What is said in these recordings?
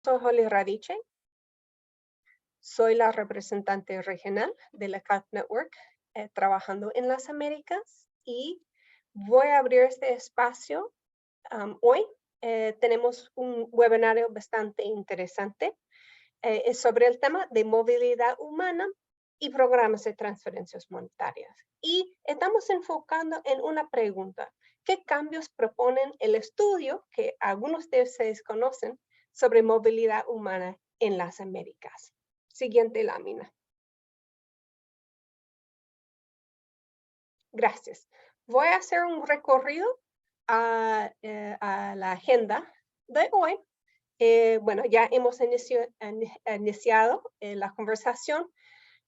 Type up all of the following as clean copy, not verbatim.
Soy Holly Radice, soy la representante regional de la CALP Network, trabajando en las Américas, y voy a abrir este espacio hoy. Tenemos un webinario bastante interesante es sobre el tema de movilidad humana y programas de transferencias monetarias. Y estamos enfocando en una pregunta: ¿qué cambios proponen el estudio que algunos de ustedes conocen sobre movilidad humana en las Américas? Siguiente lámina. Gracias. Voy a hacer un recorrido a la agenda de hoy. Bueno, ya hemos iniciado la conversación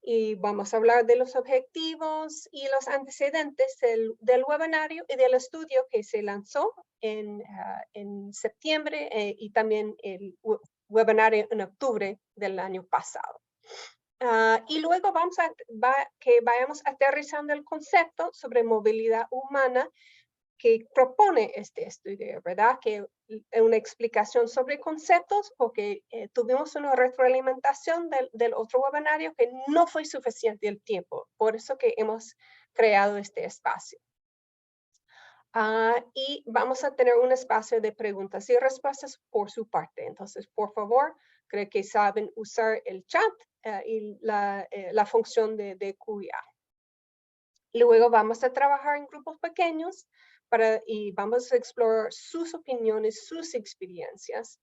y vamos a hablar de los objetivos y los antecedentes del webinario y del estudio que se lanzó en septiembre y también el webinario en octubre del año pasado. Y luego vayamos aterrizando el concepto sobre movilidad humana que propone este estudio, ¿verdad? Que una explicación sobre conceptos, porque tuvimos una retroalimentación del otro webinario que no fue suficiente el tiempo, por eso que hemos creado este espacio. Y vamos a tener un espacio de preguntas y respuestas por su parte. Entonces, por favor, creo que saben usar el chat y la función de QA. Luego vamos a trabajar en grupos pequeños y vamos a explorar sus opiniones, sus experiencias.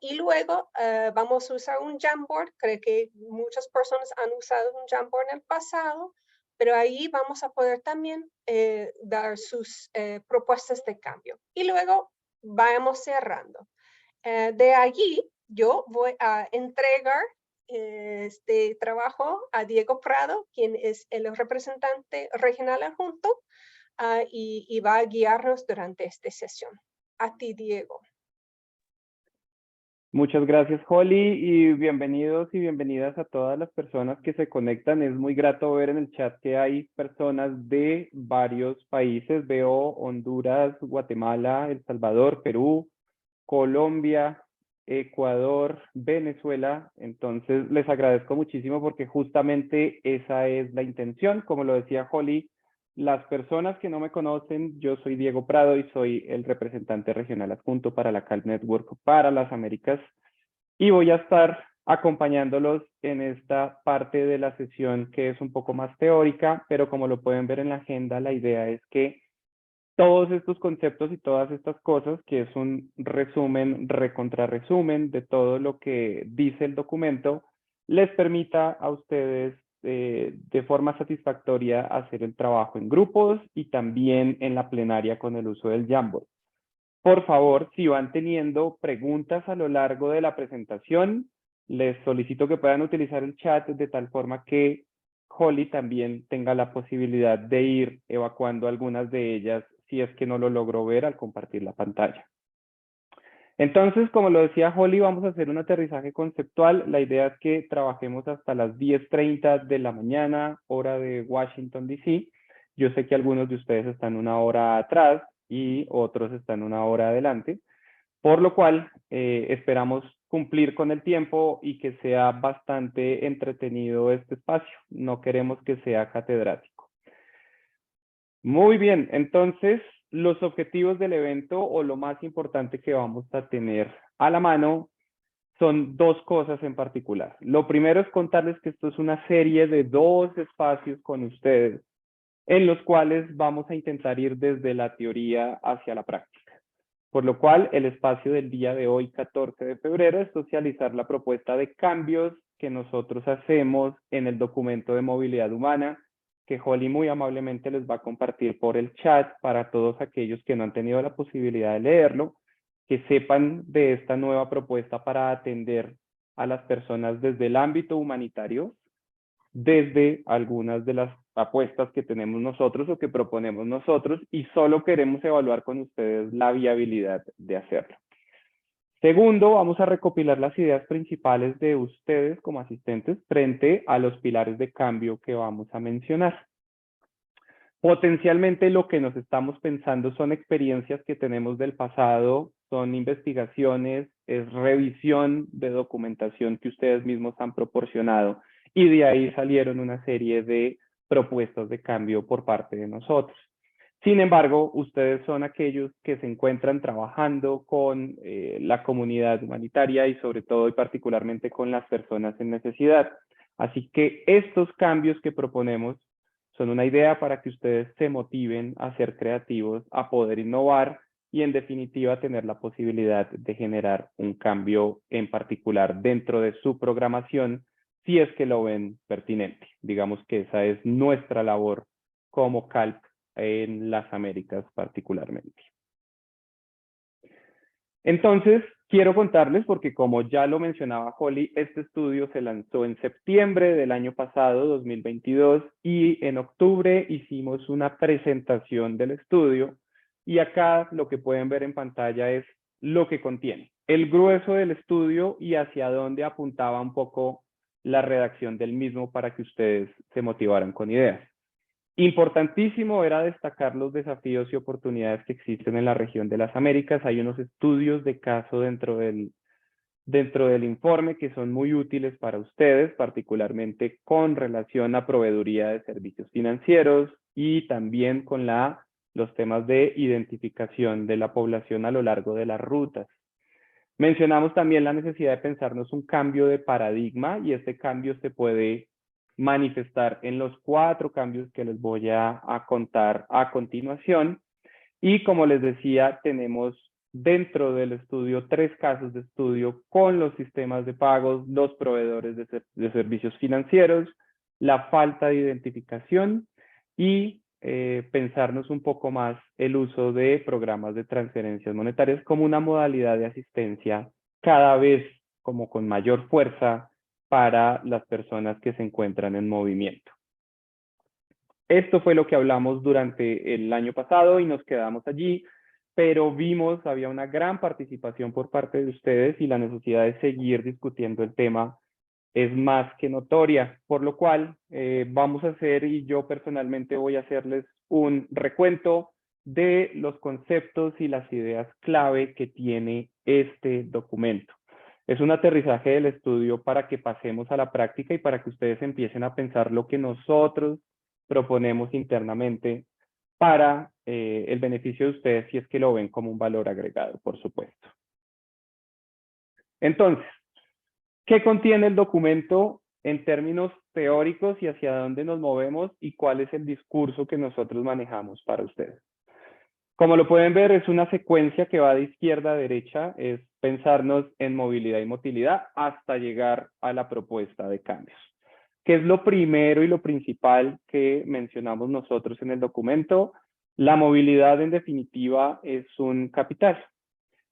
Y luego vamos a usar un Jamboard. Creo que muchas personas han usado un Jamboard en el pasado, pero ahí vamos a poder también dar sus propuestas de cambio. Y luego vamos cerrando. De allí yo voy a entregar este trabajo a Diego Prado, quien es el representante regional adjunto, y va a guiarnos durante esta sesión. A ti, Diego. Muchas gracias, Holly, y bienvenidos y bienvenidas a todas las personas que se conectan. Es muy grato ver en el chat que hay personas de varios países. Veo Honduras, Guatemala, El Salvador, Perú, Colombia, Ecuador, Venezuela. Entonces, les agradezco muchísimo porque justamente esa es la intención. Como lo decía Holly, las personas que no me conocen, yo soy Diego Prado y soy el representante regional adjunto para la CALP Network para las Américas, y voy a estar acompañándolos en esta parte de la sesión que es un poco más teórica, pero como lo pueden ver en la agenda, la idea es que todos estos conceptos y todas estas cosas, que es un resumen, recontrarresumen de todo lo que dice el documento, les permita a ustedes de forma satisfactoria hacer el trabajo en grupos y también en la plenaria con el uso del Jamboard. Por favor, si van teniendo preguntas a lo largo de la presentación, les solicito que puedan utilizar el chat de tal forma que Holly también tenga la posibilidad de ir evacuando algunas de ellas si es que no lo logró ver al compartir la pantalla. Entonces, como lo decía Holly, vamos a hacer un aterrizaje conceptual. La idea es que trabajemos hasta las 10:30 de la mañana, hora de Washington, D.C. Yo sé que algunos de ustedes están una hora atrás y otros están una hora adelante, por lo cual esperamos cumplir con el tiempo y que sea bastante entretenido este espacio. No queremos que sea catedrático. Muy bien, entonces los objetivos del evento, o lo más importante que vamos a tener a la mano, son dos cosas en particular. Lo primero es contarles que esto es una serie de 2 espacios con ustedes, en los cuales vamos a intentar ir desde la teoría hacia la práctica. Por lo cual, el espacio del día de hoy, 14 de febrero, es socializar la propuesta de cambios que nosotros hacemos en el documento de movilidad humana, que Holly muy amablemente les va a compartir por el chat para todos aquellos que no han tenido la posibilidad de leerlo, que sepan de esta nueva propuesta para atender a las personas desde el ámbito humanitario, desde algunas de las apuestas que tenemos nosotros o que proponemos nosotros, y solo queremos evaluar con ustedes la viabilidad de hacerlo. Segundo, vamos a recopilar las ideas principales de ustedes como asistentes frente a los pilares de cambio que vamos a mencionar. Potencialmente lo que nos estamos pensando son experiencias que tenemos del pasado, son investigaciones es revisión de documentación que ustedes mismos han proporcionado, y de ahí salieron una serie de propuestas de cambio por parte de nosotros. Sin embargo, ustedes son aquellos que se encuentran trabajando con la comunidad humanitaria y sobre todo y particularmente con las personas en necesidad. Así que estos cambios que proponemos son una idea para que ustedes se motiven a ser creativos, a poder innovar y en definitiva tener la posibilidad de generar un cambio en particular dentro de su programación si es que lo ven pertinente. Digamos que esa es nuestra labor como CALP en las Américas particularmente. Entonces, quiero contarles, porque como ya lo mencionaba Holly, este estudio se lanzó en septiembre del año pasado, 2022, y en octubre hicimos una presentación del estudio, y acá lo que pueden ver en pantalla es lo que contiene, el grueso del estudio y hacia dónde apuntaba un poco la redacción del mismo para que ustedes se motivaran con ideas. Importantísimo era destacar los desafíos y oportunidades que existen en la región de las Américas. Hay unos estudios de caso dentro del informe que son muy útiles para ustedes, particularmente con relación a proveeduría de servicios financieros y también con los temas de identificación de la población a lo largo de las rutas. Mencionamos también la necesidad de pensarnos un cambio de paradigma, y este cambio se puede manifestar en los 4 cambios que les voy a contar a continuación. Y como les decía, tenemos dentro del estudio 3 casos de estudio con los sistemas de pagos, los proveedores de servicios financieros, la falta de identificación y pensarnos un poco más el uso de programas de transferencias monetarias como una modalidad de asistencia cada vez como con mayor fuerza para las personas que se encuentran en movimiento. Esto fue lo que hablamos durante el año pasado y nos quedamos allí, pero vimos, había una gran participación por parte de ustedes y la necesidad de seguir discutiendo el tema es más que notoria, por lo cual vamos a hacer, y yo personalmente voy a hacerles un recuento de los conceptos y las ideas clave que tiene este documento. Es un aterrizaje del estudio para que pasemos a la práctica y para que ustedes empiecen a pensar lo que nosotros proponemos internamente para el beneficio de ustedes, si es que lo ven como un valor agregado, por supuesto. Entonces, ¿qué contiene el documento en términos teóricos y hacia dónde nos movemos y cuál es el discurso que nosotros manejamos para ustedes? Como lo pueden ver, es una secuencia que va de izquierda a derecha, es pensarnos en movilidad y motilidad hasta llegar a la propuesta de cambios. ¿Qué es lo primero y lo principal que mencionamos nosotros en el documento? La movilidad, en definitiva, es un capital.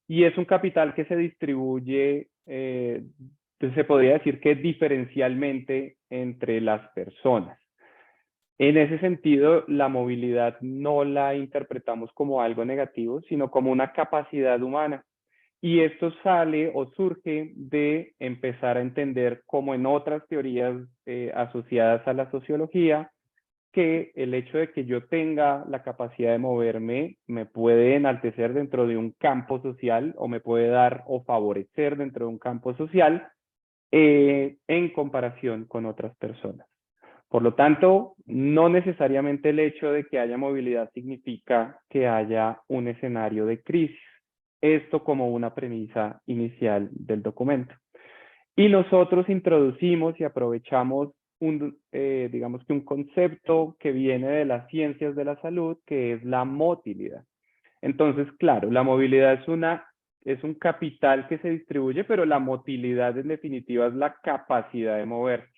Y es un capital que se distribuye, se podría decir que diferencialmente entre las personas. En ese sentido, la movilidad no la interpretamos como algo negativo, sino como una capacidad humana. Y esto sale o surge de empezar a entender, como en otras teorías asociadas a la sociología, que el hecho de que yo tenga la capacidad de moverme me puede enaltecer dentro de un campo social o me puede dar o favorecer dentro de un campo social en comparación con otras personas. Por lo tanto, no necesariamente el hecho de que haya movilidad significa que haya un escenario de crisis. Esto como una premisa inicial del documento. Y nosotros introducimos y aprovechamos digamos que un concepto que viene de las ciencias de la salud, que es la motilidad. Entonces, claro, la movilidad es un capital que se distribuye, pero la motilidad en definitiva es la capacidad de moverse.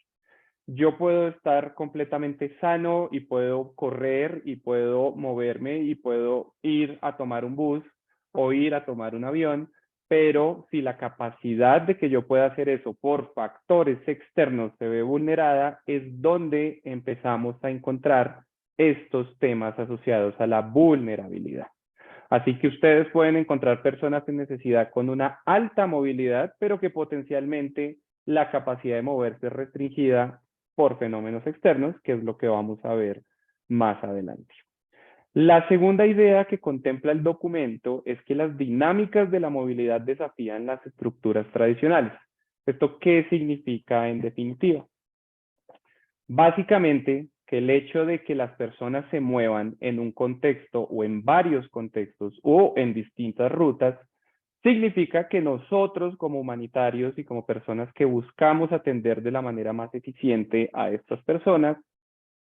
Yo puedo estar completamente sano y puedo correr y puedo moverme y puedo ir a tomar un bus o ir a tomar un avión, pero si la capacidad de que yo pueda hacer eso por factores externos se ve vulnerada, es donde empezamos a encontrar estos temas asociados a la vulnerabilidad. Así que ustedes pueden encontrar personas en necesidad con una alta movilidad, pero que potencialmente la capacidad de moverse es restringida por fenómenos externos, que es lo que vamos a ver más adelante. La segunda idea que contempla el documento es que las dinámicas de la movilidad desafían las estructuras tradicionales. ¿Esto qué significa en definitiva? Básicamente, que el hecho de que las personas se muevan en un contexto o en varios contextos o en distintas rutas, significa que nosotros como humanitarios y como personas que buscamos atender de la manera más eficiente a estas personas,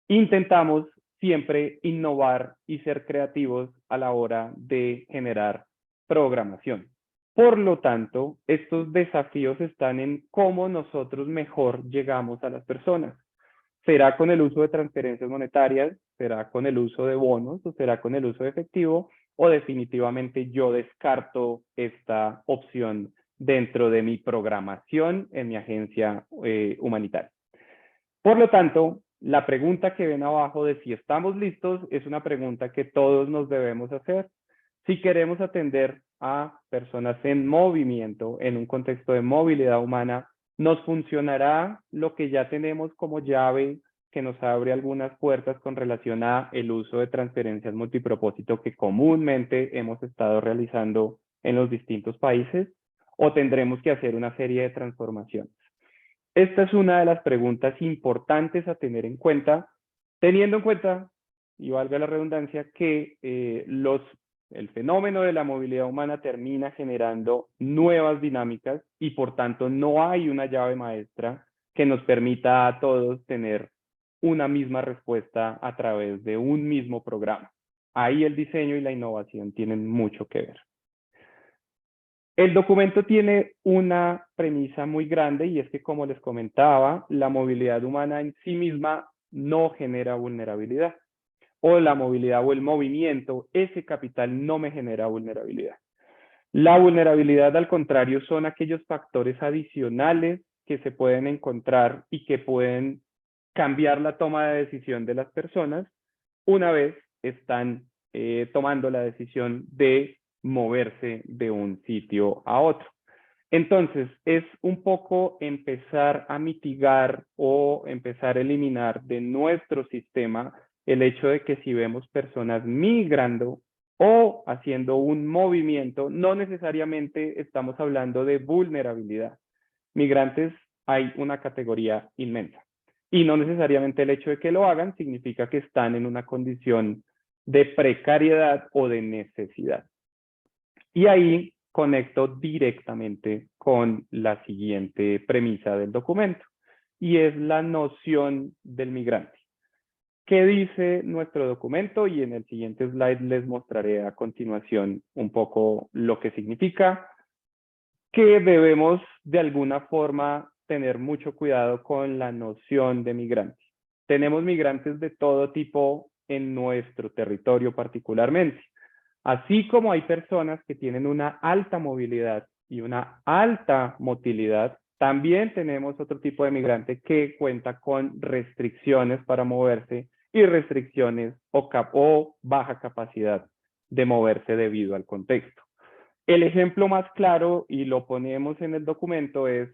intentamos siempre innovar y ser creativos a la hora de generar programación. Por lo tanto, estos desafíos están en cómo nosotros mejor llegamos a las personas. ¿Será con el uso de transferencias monetarias? ¿Será con el uso de bonos? ¿O será con el uso de efectivo? ¿O definitivamente yo descarto esta opción dentro de mi programación en mi agencia humanitaria? Por lo tanto, la pregunta que ven abajo de si estamos listos es una pregunta que todos nos debemos hacer. Si queremos atender a personas en movimiento, en un contexto de movilidad humana, ¿nos funcionará lo que ya tenemos como llave que nos abre algunas puertas con relación a el uso de transferencias multipropósito que comúnmente hemos estado realizando en los distintos países? ¿O tendremos que hacer una serie de transformaciones? Esta es una de las preguntas importantes a tener en cuenta, teniendo en cuenta, y valga la redundancia, que el fenómeno de la movilidad humana termina generando nuevas dinámicas y por tanto no hay una llave maestra que nos permita a todos tener una misma respuesta a través de un mismo programa. Ahí el diseño y la innovación tienen mucho que ver. El documento tiene una premisa muy grande y es que, como les comentaba, la movilidad humana en sí misma no genera vulnerabilidad. O la movilidad o el movimiento, ese capital no me genera vulnerabilidad. La vulnerabilidad, al contrario, son aquellos factores adicionales que se pueden encontrar y que pueden cambiar la toma de decisión de las personas una vez están tomando la decisión de moverse de un sitio a otro. Entonces, es un poco empezar a mitigar o empezar a eliminar de nuestro sistema el hecho de que si vemos personas migrando o haciendo un movimiento, no necesariamente estamos hablando de vulnerabilidad. Migrantes hay una categoría inmensa. Y no necesariamente el hecho de que lo hagan significa que están en una condición de precariedad o de necesidad. Y ahí conecto directamente con la siguiente premisa del documento, y es la noción del migrante. ¿Qué dice nuestro documento? Y en el siguiente slide les mostraré a continuación un poco lo que significa, que debemos de alguna forma tener mucho cuidado con la noción de migrante. Tenemos migrantes de todo tipo en nuestro territorio particularmente. Así como hay personas que tienen una alta movilidad y una alta motilidad, también tenemos otro tipo de migrante que cuenta con restricciones para moverse y restricciones o baja capacidad de moverse debido al contexto. El ejemplo más claro, y lo ponemos en el documento, es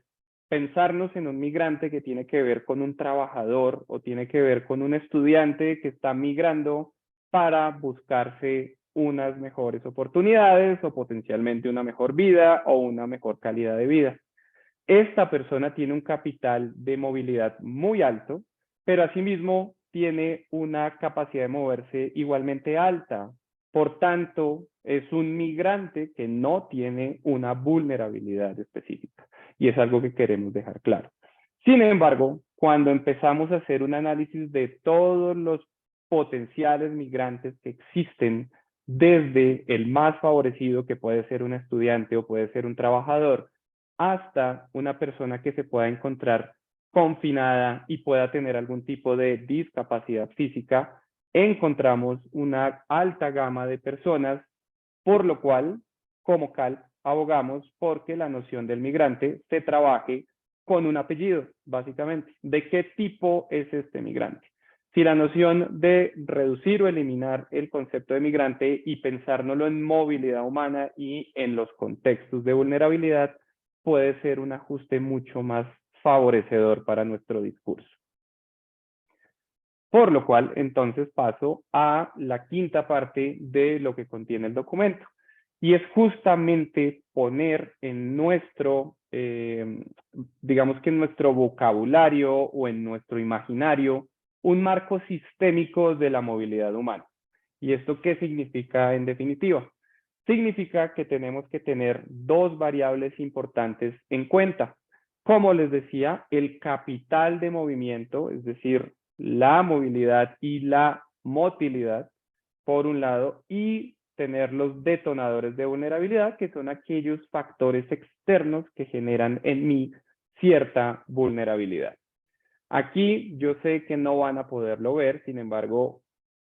pensarnos en un migrante que tiene que ver con un trabajador o tiene que ver con un estudiante que está migrando para buscarse unas mejores oportunidades o potencialmente una mejor vida o una mejor calidad de vida. Esta persona tiene un capital de movilidad muy alto, pero asimismo tiene una capacidad de moverse igualmente alta. Por tanto, es un migrante que no tiene una vulnerabilidad específica. Y es algo que queremos dejar claro. Sin embargo, cuando empezamos a hacer un análisis de todos los potenciales migrantes que existen, desde el más favorecido, que puede ser un estudiante o puede ser un trabajador, hasta una persona que se pueda encontrar confinada y pueda tener algún tipo de discapacidad física, encontramos una alta gama de personas, por lo cual, como CALP, abogamos porque la noción del migrante se trabaje con un apellido, básicamente. ¿De qué tipo es este migrante? Si la noción de reducir o eliminar el concepto de migrante y pensárnoslo en movilidad humana y en los contextos de vulnerabilidad, puede ser un ajuste mucho más favorecedor para nuestro discurso. Por lo cual, entonces paso a la quinta parte de lo que contiene el documento. Y es justamente poner en nuestro, digamos que en nuestro vocabulario o en nuestro imaginario, un marco sistémico de la movilidad humana. ¿Y esto qué significa en definitiva? Significa que tenemos que tener dos variables importantes en cuenta. Como les decía, el capital de movimiento, es decir, la movilidad y la motilidad, por un lado, y tener los detonadores de vulnerabilidad, que son aquellos factores externos que generan en mí cierta vulnerabilidad. Aquí yo sé que no van a poderlo ver, sin embargo,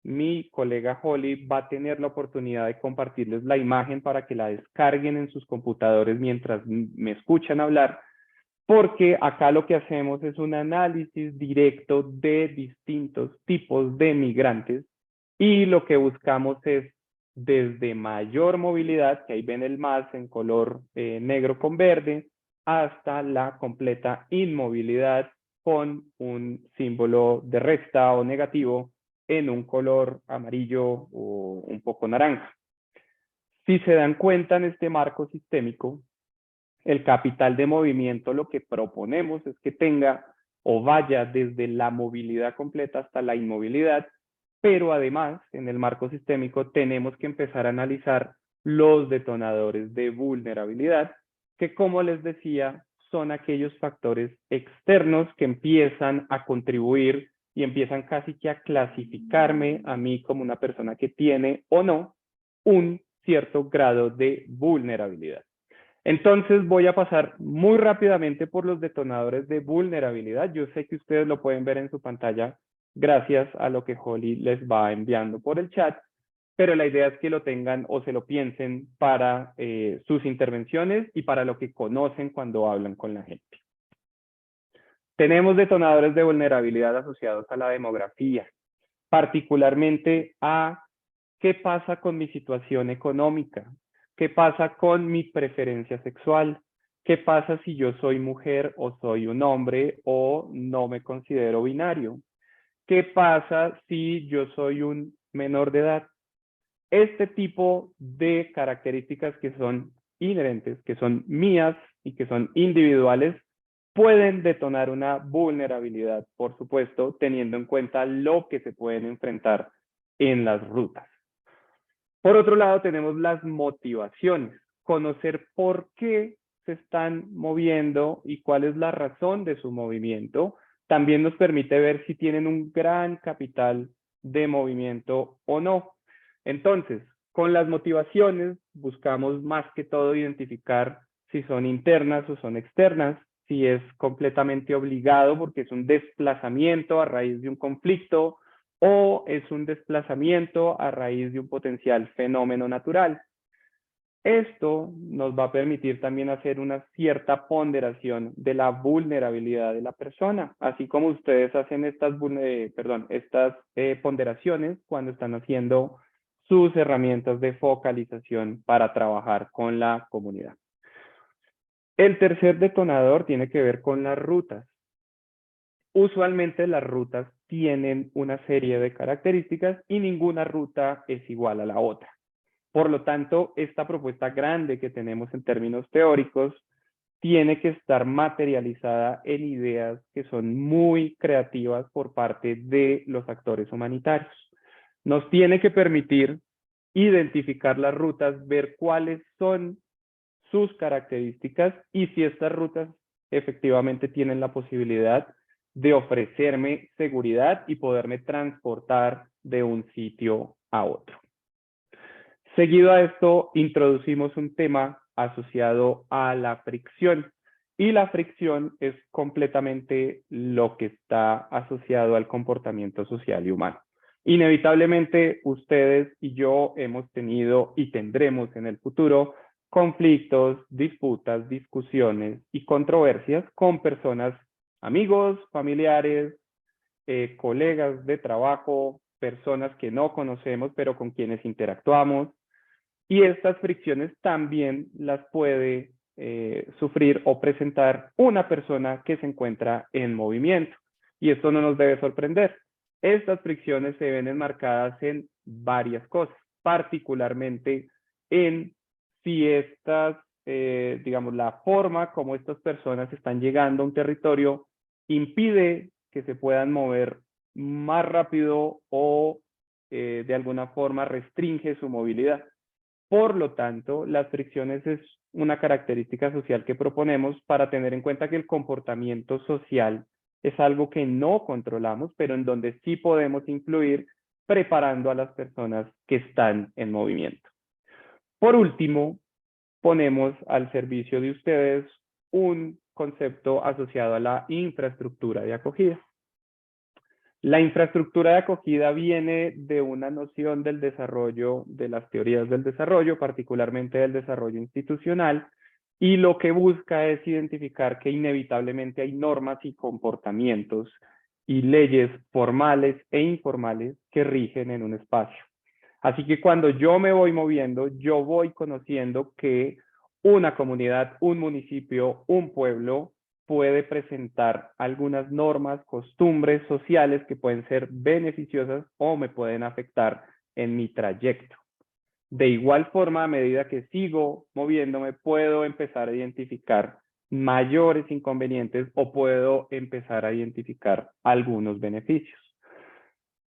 mi colega Holly va a tener la oportunidad de compartirles la imagen para que la descarguen en sus computadores mientras me escuchan hablar, porque acá lo que hacemos es un análisis directo de distintos tipos de migrantes y lo que buscamos es desde mayor movilidad, que ahí ven el más en color negro con verde, hasta la completa inmovilidad con un símbolo de resta o negativo en un color amarillo o un poco naranja. Si se dan cuenta en este marco sistémico, el capital de movimiento lo que proponemos es que tenga o vaya desde la movilidad completa hasta la inmovilidad, pero además en el marco sistémico tenemos que empezar a analizar los detonadores de vulnerabilidad, que como les decía, son aquellos factores externos que empiezan a contribuir y empiezan casi que a clasificarme a mí como una persona que tiene o no un cierto grado de vulnerabilidad. Entonces voy a pasar muy rápidamente por los detonadores de vulnerabilidad. Yo sé que ustedes lo pueden ver en su pantalla gracias a lo que Holly les va enviando por el chat, pero la idea es que lo tengan o se lo piensen para sus intervenciones y para lo que conocen cuando hablan con la gente. Tenemos detonadores de vulnerabilidad asociados a la demografía, particularmente a qué pasa con mi situación económica, qué pasa con mi preferencia sexual, qué pasa si yo soy mujer o soy un hombre o no me considero binario, qué pasa si yo soy un menor de edad. Este tipo de características que son inherentes, que son mías y que son individuales, pueden detonar una vulnerabilidad, por supuesto, teniendo en cuenta lo que se pueden enfrentar en las rutas. Por otro lado, tenemos las motivaciones, conocer por qué se están moviendo y cuál es la razón de su movimiento. También nos permite ver si tienen un gran capital de movimiento o no. Entonces, con las motivaciones buscamos más que todo identificar si son internas o son externas, si es completamente obligado porque es un desplazamiento a raíz de un conflicto, o es un desplazamiento a raíz de un potencial fenómeno natural. Esto nos va a permitir también hacer una cierta ponderación de la vulnerabilidad de la persona, así como ustedes hacen estas ponderaciones cuando están haciendo sus herramientas de focalización para trabajar con la comunidad. El tercer detonador tiene que ver con las rutas. Usualmente las rutas tienen una serie de características y ninguna ruta es igual a la otra. Por lo tanto, esta propuesta grande que tenemos en términos teóricos tiene que estar materializada en ideas que son muy creativas por parte de los actores humanitarios. Nos tiene que permitir identificar las rutas, ver cuáles son sus características y si estas rutas efectivamente tienen la posibilidad de ofrecerme seguridad y poderme transportar de un sitio a otro. Seguido a esto, introducimos un tema asociado a la fricción. Y la fricción es completamente lo que está asociado al comportamiento social y humano. Inevitablemente, ustedes y yo hemos tenido y tendremos en el futuro conflictos, disputas, discusiones y controversias con personas, amigos, familiares, colegas de trabajo, personas que no conocemos pero con quienes interactuamos. Y estas fricciones también las puede sufrir o presentar una persona que se encuentra en movimiento. Y esto no nos debe sorprender. Estas fricciones se ven enmarcadas en varias cosas, particularmente en si estas, digamos, la forma como estas personas están llegando a un territorio impide que se puedan mover más rápido o de alguna forma restringe su movilidad. Por lo tanto, las fricciones es una característica social que proponemos para tener en cuenta que el comportamiento social es algo que no controlamos, pero en donde sí podemos influir preparando a las personas que están en movimiento. Por último, ponemos al servicio de ustedes un concepto asociado a la infraestructura de acogida. La infraestructura de acogida viene de una noción del desarrollo, de las teorías del desarrollo, particularmente del desarrollo institucional, y lo que busca es identificar que inevitablemente hay normas y comportamientos y leyes formales e informales que rigen en un espacio. Así que cuando yo me voy moviendo, yo voy conociendo que una comunidad, un municipio, un pueblo puede presentar algunas normas, costumbres sociales que pueden ser beneficiosas o me pueden afectar en mi trayecto. De igual forma, a medida que sigo moviéndome, puedo empezar a identificar mayores inconvenientes o puedo empezar a identificar algunos beneficios.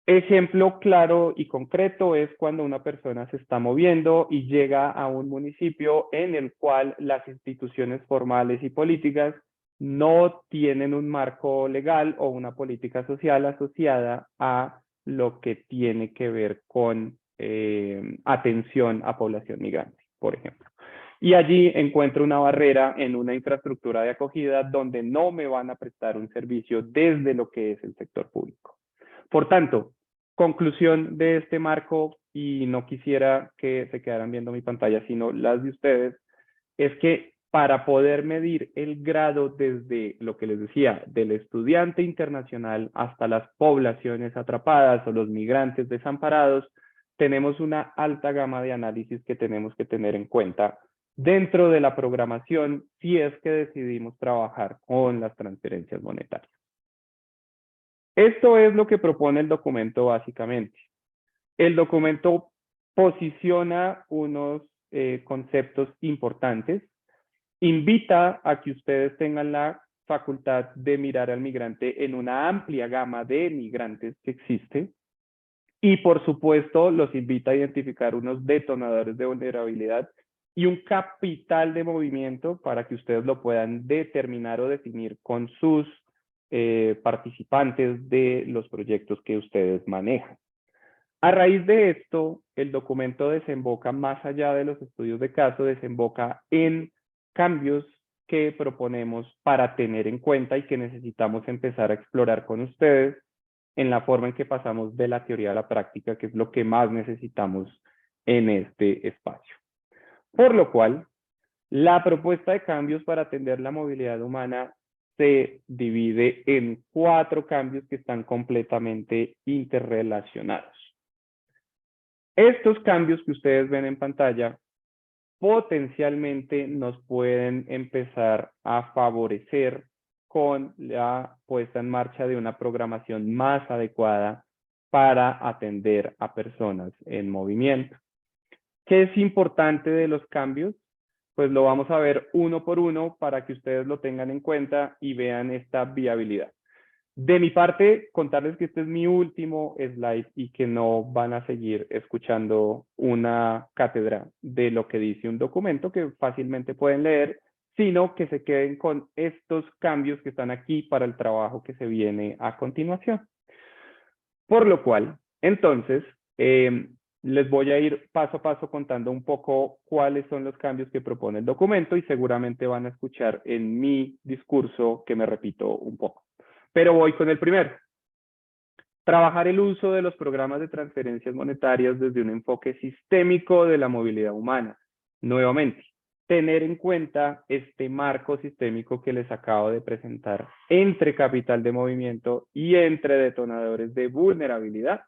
Ejemplo claro y concreto es cuando una persona se está moviendo y llega a un municipio en el cual las instituciones formales y políticas no tienen un marco legal o una política social asociada a lo que tiene que ver con atención a población migrante, por ejemplo. Y allí encuentro una barrera en una infraestructura de acogida donde no me van a prestar un servicio desde lo que es el sector público. Por tanto, conclusión de este marco, y no quisiera que se quedaran viendo mi pantalla, sino las de ustedes, es que para poder medir el grado desde lo que les decía, del estudiante internacional hasta las poblaciones atrapadas o los migrantes desamparados, tenemos una alta gama de análisis que tenemos que tener en cuenta dentro de la programación si es que decidimos trabajar con las transferencias monetarias. Esto es lo que propone el documento básicamente. El documento posiciona unos conceptos importantes, invita a que ustedes tengan la facultad de mirar al migrante en una amplia gama de migrantes que existe y por supuesto los invita a identificar unos detonadores de vulnerabilidad y un capital de movimiento para que ustedes lo puedan determinar o definir con sus participantes de los proyectos que ustedes manejan. A raíz de esto, el documento desemboca, más allá de los estudios de caso, desemboca en cambios que proponemos para tener en cuenta y que necesitamos empezar a explorar con ustedes en la forma en que pasamos de la teoría a la práctica, que es lo que más necesitamos en este espacio. Por lo cual, la propuesta de cambios para atender la movilidad humana se divide en 4 cambios que están completamente interrelacionados. Estos cambios que ustedes ven en pantalla potencialmente nos pueden empezar a favorecer con la puesta en marcha de una programación más adecuada para atender a personas en movimiento. ¿Qué es importante de los cambios? Pues lo vamos a ver uno por uno para que ustedes lo tengan en cuenta y vean esta viabilidad. De mi parte, contarles que este es mi último slide y que no van a seguir escuchando una cátedra de lo que dice un documento que fácilmente pueden leer, sino que se queden con estos cambios que están aquí para el trabajo que se viene a continuación. Por lo cual, entonces, les voy a ir paso a paso contando un poco cuáles son los cambios que propone el documento y seguramente van a escuchar en mi discurso que me repito un poco. Pero voy con el primero. Trabajar el uso de los programas de transferencias monetarias desde un enfoque sistémico de la movilidad humana. Nuevamente, tener en cuenta este marco sistémico que les acabo de presentar entre capital de movimiento y entre detonadores de vulnerabilidad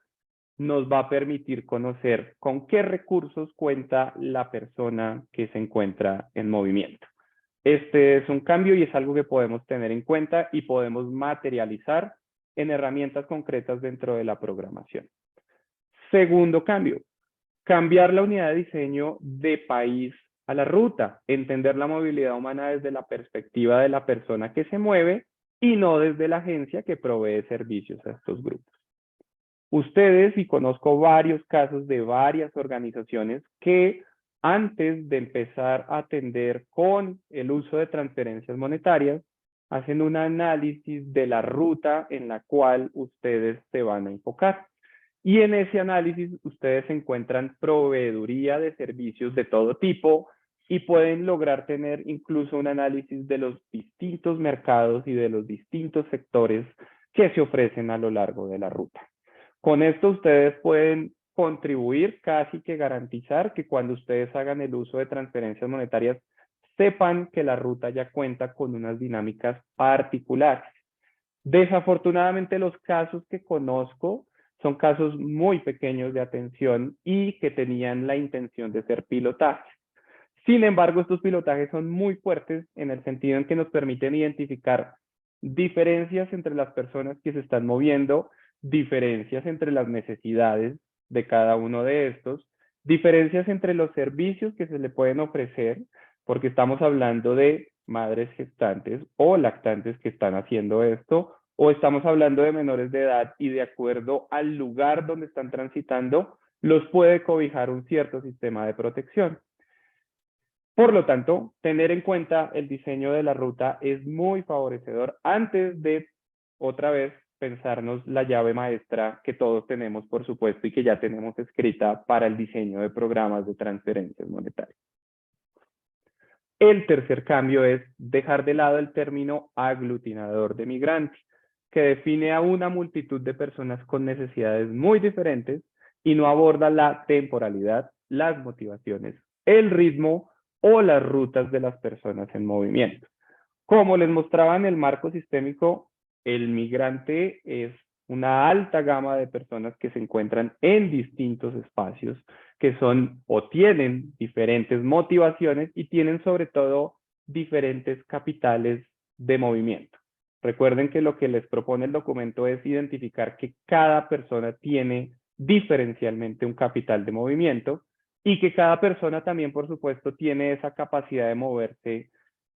nos va a permitir conocer con qué recursos cuenta la persona que se encuentra en movimiento. Este es un cambio y es algo que podemos tener en cuenta y podemos materializar en herramientas concretas dentro de la programación. Segundo cambio, cambiar la unidad de diseño de país a la ruta, entender la movilidad humana desde la perspectiva de la persona que se mueve y no desde la agencia que provee servicios a estos grupos. Ustedes, y conozco varios casos de varias organizaciones que antes de empezar a atender con el uso de transferencias monetarias, hacen un análisis de la ruta en la cual ustedes se van a enfocar. Y en ese análisis ustedes encuentran proveeduría de servicios de todo tipo y pueden lograr tener incluso un análisis de los distintos mercados y de los distintos sectores que se ofrecen a lo largo de la ruta. Con esto ustedes pueden contribuir, casi que garantizar que cuando ustedes hagan el uso de transferencias monetarias, sepan que la ruta ya cuenta con unas dinámicas particulares. Desafortunadamente los casos que conozco son casos muy pequeños de atención y que tenían la intención de ser pilotajes. Sin embargo, estos pilotajes son muy fuertes en el sentido en que nos permiten identificar diferencias entre las personas que se están moviendo, diferencias entre las necesidades de cada uno de estos, diferencias entre los servicios que se le pueden ofrecer, porque estamos hablando de madres gestantes o lactantes que están haciendo esto, o estamos hablando de menores de edad y de acuerdo al lugar donde están transitando, los puede cobijar un cierto sistema de protección. Por lo tanto, tener en cuenta el diseño de la ruta es muy favorecedor antes de, otra vez, pensarnos la llave maestra que todos tenemos, por supuesto, y que ya tenemos escrita para el diseño de programas de transferencias monetarias. El tercer cambio es dejar de lado el término aglutinador de migrantes, que define a una multitud de personas con necesidades muy diferentes y no aborda la temporalidad, las motivaciones, el ritmo o las rutas de las personas en movimiento. Como les mostraba en el marco sistémico, el migrante es una alta gama de personas que se encuentran en distintos espacios, que son o tienen diferentes motivaciones y tienen sobre todo diferentes capitales de movimiento. Recuerden que lo que les propone el documento es identificar que cada persona tiene diferencialmente un capital de movimiento y que cada persona también, por supuesto, tiene esa capacidad de moverse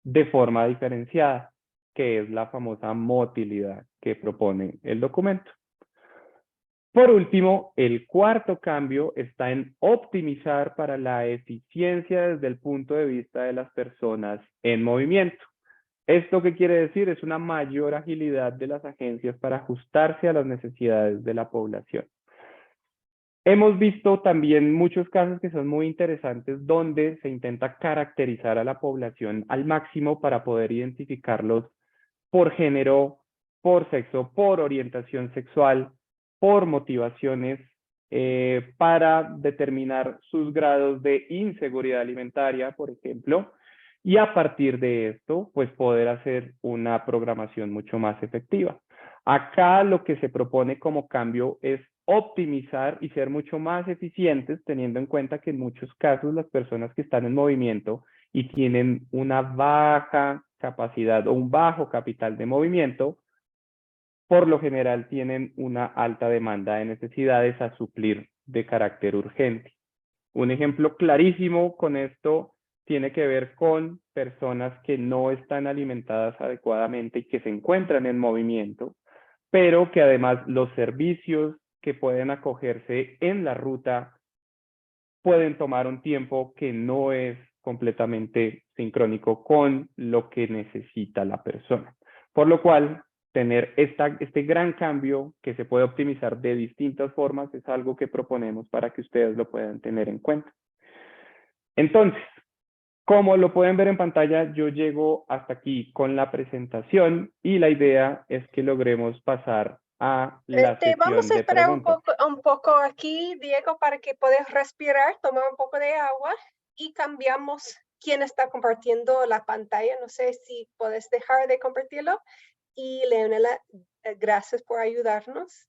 de forma diferenciada, que es la famosa motilidad que propone el documento. Por último, el cuarto cambio está en optimizar para la eficiencia desde el punto de vista de las personas en movimiento. ¿Esto qué quiere decir? Es una mayor agilidad de las agencias para ajustarse a las necesidades de la población. Hemos visto también muchos casos que son muy interesantes donde se intenta caracterizar a la población al máximo para poder identificarlos por género, por sexo, por orientación sexual, por motivaciones, para determinar sus grados de inseguridad alimentaria, por ejemplo, y a partir de esto, pues poder hacer una programación mucho más efectiva. Acá lo que se propone como cambio es optimizar y ser mucho más eficientes, teniendo en cuenta que en muchos casos las personas que están en movimiento y tienen una baja capacidad o un bajo capital de movimiento, por lo general tienen una alta demanda de necesidades a suplir de carácter urgente. Un ejemplo clarísimo con esto tiene que ver con personas que no están alimentadas adecuadamente y que se encuentran en movimiento, pero que además los servicios que pueden acogerse en la ruta pueden tomar un tiempo que no es completamente sincrónico con lo que necesita la persona. Por lo cual, tener este gran cambio que se puede optimizar de distintas formas es algo que proponemos para que ustedes lo puedan tener en cuenta. Entonces, como lo pueden ver en pantalla, yo llego hasta aquí con la presentación y la idea es que logremos pasar a la Vamos sesión a de esperar preguntas. un poco aquí, Diego, para que puedas respirar, tomar un poco de agua y cambiamos quién está compartiendo la pantalla. No sé si puedes dejar de compartirlo. Y Leonela, gracias por ayudarnos.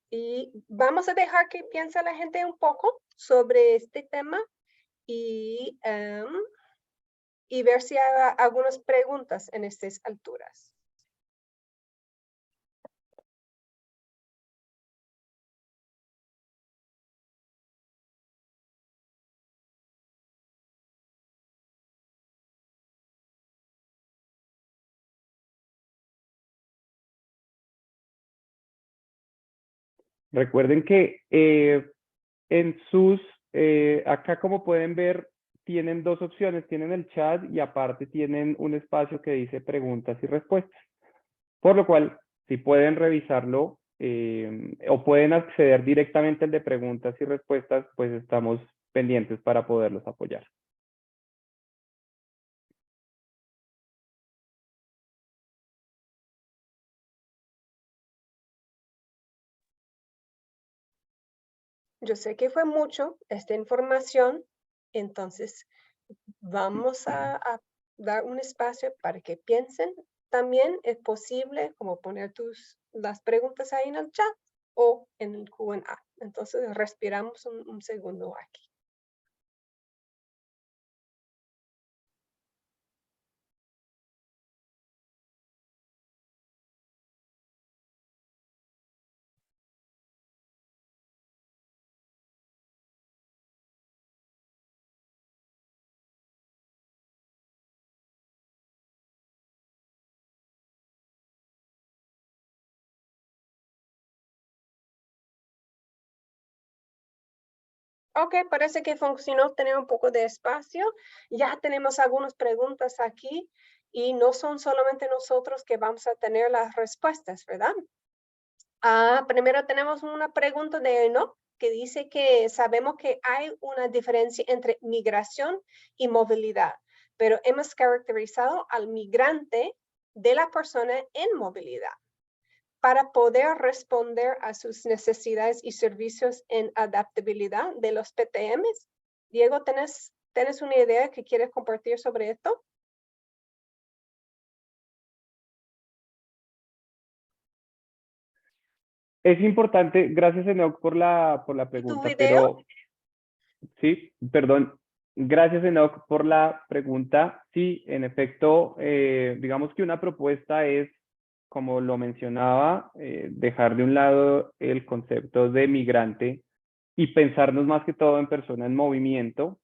Y vamos a dejar que piense la gente un poco sobre este tema y ver si hay algunas preguntas en estas alturas. Recuerden que en sus, acá como pueden ver, tienen dos opciones, tienen el chat y aparte tienen un espacio que dice preguntas y respuestas. Por lo cual, si pueden revisarlo o pueden acceder directamente al de preguntas y respuestas, pues estamos pendientes para poderlos apoyar. Yo sé que fue mucho esta información, entonces vamos a dar un espacio para que piensen. También es posible como poner las preguntas ahí en el chat o en el Q&A. Entonces respiramos un segundo aquí. Ok, parece que funcionó tener un poco de espacio. Ya tenemos algunas preguntas aquí y no son solamente nosotros que vamos a tener las respuestas, ¿verdad? Primero tenemos una pregunta de Enoch que dice que sabemos que hay una diferencia entre migración y movilidad, pero hemos caracterizado al migrante de la persona en movilidad para poder responder a sus necesidades y servicios en adaptabilidad de los PTMs. Diego, ¿tenés una idea que quieres compartir sobre esto? Es importante, gracias Enoch por la ¿Y tu pregunta, video? pero sí, perdón, gracias Enoch por la pregunta. Sí, en efecto, digamos que una propuesta es, como lo mencionaba, dejar de un lado el concepto de migrante y pensarnos más que todo en persona en movimiento,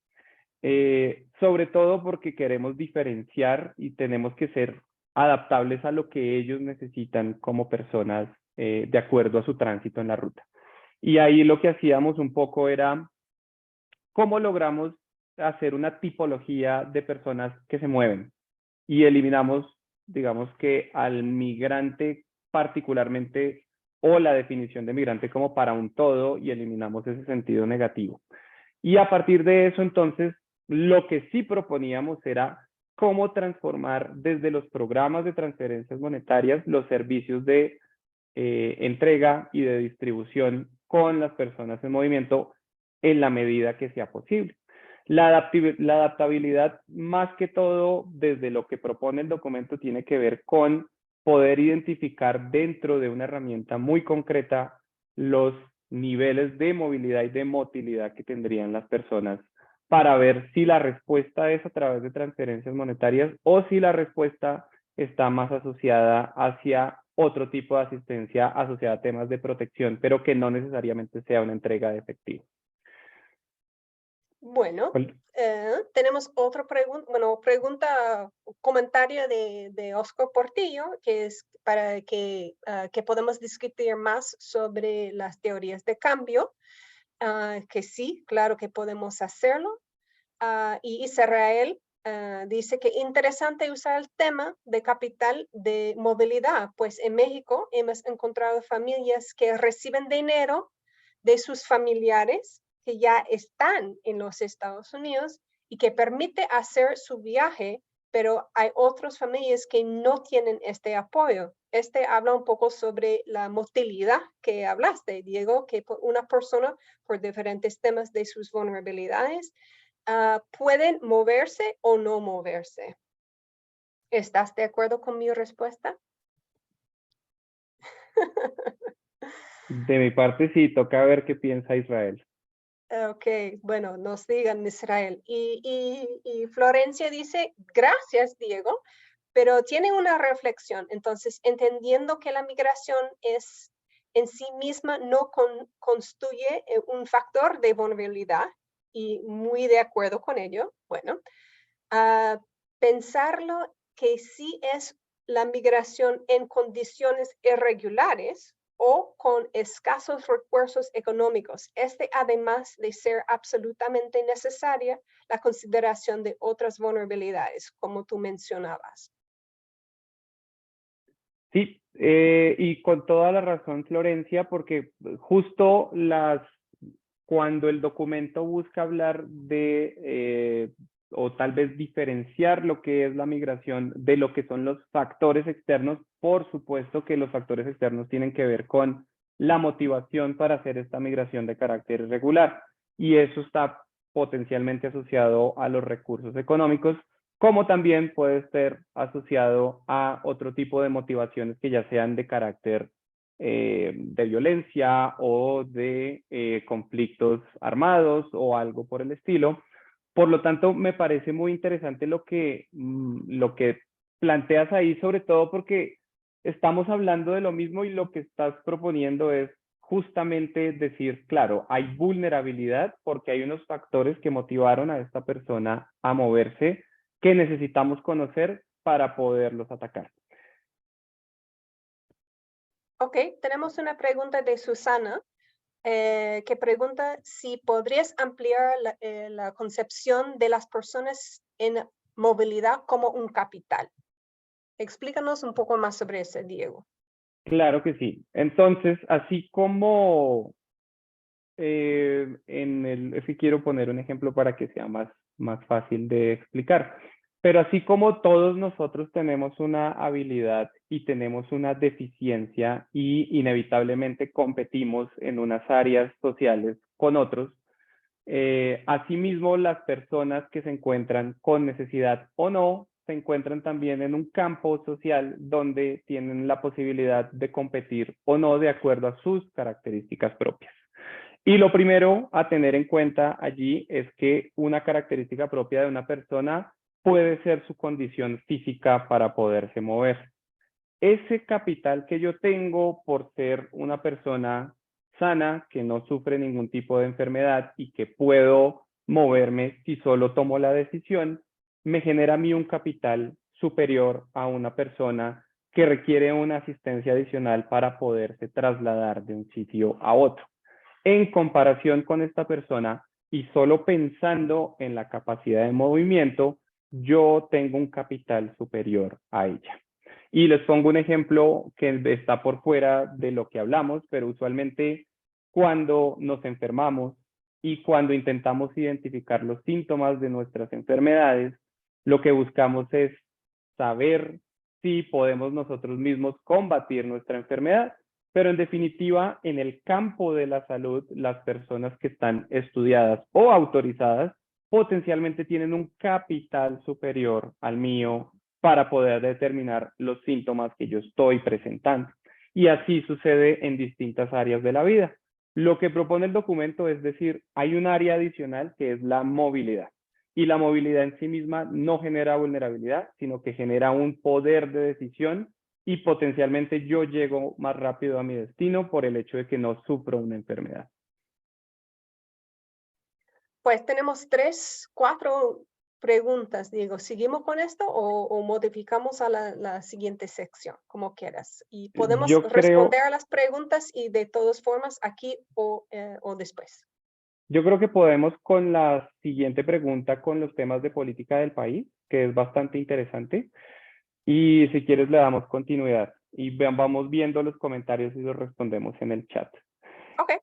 sobre todo porque queremos diferenciar y tenemos que ser adaptables a lo que ellos necesitan como personas de acuerdo a su tránsito en la ruta. Y ahí lo que hacíamos un poco era cómo logramos hacer una tipología de personas que se mueven y eliminamos, digamos que al migrante particularmente o la definición de migrante como para un todo y eliminamos ese sentido negativo. Y a partir de eso, entonces, lo que sí proponíamos era cómo transformar desde los programas de transferencias monetarias los servicios de entrega y de distribución con las personas en movimiento en la medida que sea posible. La adaptabilidad, más que todo, desde lo que propone el documento, tiene que ver con poder identificar dentro de una herramienta muy concreta los niveles de movilidad y de motilidad que tendrían las personas para ver si la respuesta es a través de transferencias monetarias o si la respuesta está más asociada hacia otro tipo de asistencia asociada a temas de protección, pero que no necesariamente sea una entrega de efectivo. Bueno, tenemos otra pregunta, comentario de Oscar Portillo, que es para que podamos discutir más sobre las teorías de cambio, que sí, claro que podemos hacerlo. Y Israel dice que interesante usar el tema de capital de movilidad, pues en México hemos encontrado familias que reciben dinero de sus familiares que ya están en los Estados Unidos y que permite hacer su viaje, pero hay otras familias que no tienen este apoyo. Este habla un poco sobre la motilidad que hablaste, Diego, que una persona por diferentes temas de sus vulnerabilidades pueden moverse o no moverse. ¿Estás de acuerdo con mi respuesta? De mi parte, sí, toca ver qué piensa Israel. Ok, bueno, nos digan Israel. Y Florencia dice, gracias, Diego, pero tiene una reflexión. Entonces, entendiendo que la migración es en sí misma no constituye un factor de vulnerabilidad, y muy de acuerdo con ello, bueno, pensarlo que sí es la migración en condiciones irregulares o con escasos recursos económicos. Además de ser absolutamente necesaria la consideración de otras vulnerabilidades, como tú mencionabas. Sí, y con toda la razón, Florencia, porque justo cuando el documento busca hablar de, o tal vez diferenciar lo que es la migración de lo que son los factores externos, por supuesto que los factores externos tienen que ver con la motivación para hacer esta migración de carácter irregular, y eso está potencialmente asociado a los recursos económicos, como también puede estar asociado a otro tipo de motivaciones que ya sean de carácter de violencia o de conflictos armados o algo por el estilo. Por lo tanto, me parece muy interesante lo que planteas ahí, sobre todo porque estamos hablando de lo mismo y lo que estás proponiendo es justamente decir, claro, hay vulnerabilidad porque hay unos factores que motivaron a esta persona a moverse que necesitamos conocer para poderlos atacar. Ok, tenemos una pregunta de Susana que pregunta si podrías ampliar la concepción de las personas en movilidad como un capital. Explícanos un poco más sobre eso, Diego. Claro que sí. Entonces, así como es que quiero poner un ejemplo para que sea más fácil de explicar. Pero así como todos nosotros tenemos una habilidad y tenemos una deficiencia y inevitablemente competimos en unas áreas sociales con otros, asimismo las personas que se encuentran con necesidad o no, se encuentran también en un campo social donde tienen la posibilidad de competir o no de acuerdo a sus características propias. Y lo primero a tener en cuenta allí es que una característica propia de una persona puede ser su condición física para poderse mover. Ese capital que yo tengo por ser una persona sana, que no sufre ningún tipo de enfermedad y que puedo moverme si solo tomo la decisión, me genera a mí un capital superior a una persona que requiere una asistencia adicional para poderse trasladar de un sitio a otro. En comparación con esta persona y solo pensando en la capacidad de movimiento, yo tengo un capital superior a ella. Y les pongo un ejemplo que está por fuera de lo que hablamos, pero usualmente cuando nos enfermamos y cuando intentamos identificar los síntomas de nuestras enfermedades, lo que buscamos es saber si podemos nosotros mismos combatir nuestra enfermedad. Pero en definitiva, en el campo de la salud, las personas que están estudiadas o autorizadas potencialmente tienen un capital superior al mío para poder determinar los síntomas que yo estoy presentando. Y así sucede en distintas áreas de la vida. Lo que propone el documento es decir, hay un área adicional que es la movilidad. Y la movilidad en sí misma no genera vulnerabilidad, sino que genera un poder de decisión y potencialmente yo llego más rápido a mi destino por el hecho de que no sufro una enfermedad. Pues tenemos 3, 4 preguntas, Diego. ¿Seguimos con esto o modificamos a la siguiente sección, como quieras? Y podemos responder a las preguntas y de todas formas aquí o después. Yo creo que podemos con la siguiente pregunta con los temas de política del país, que es bastante interesante. Y si quieres le damos continuidad y vamos viendo los comentarios y los respondemos en el chat. Ok.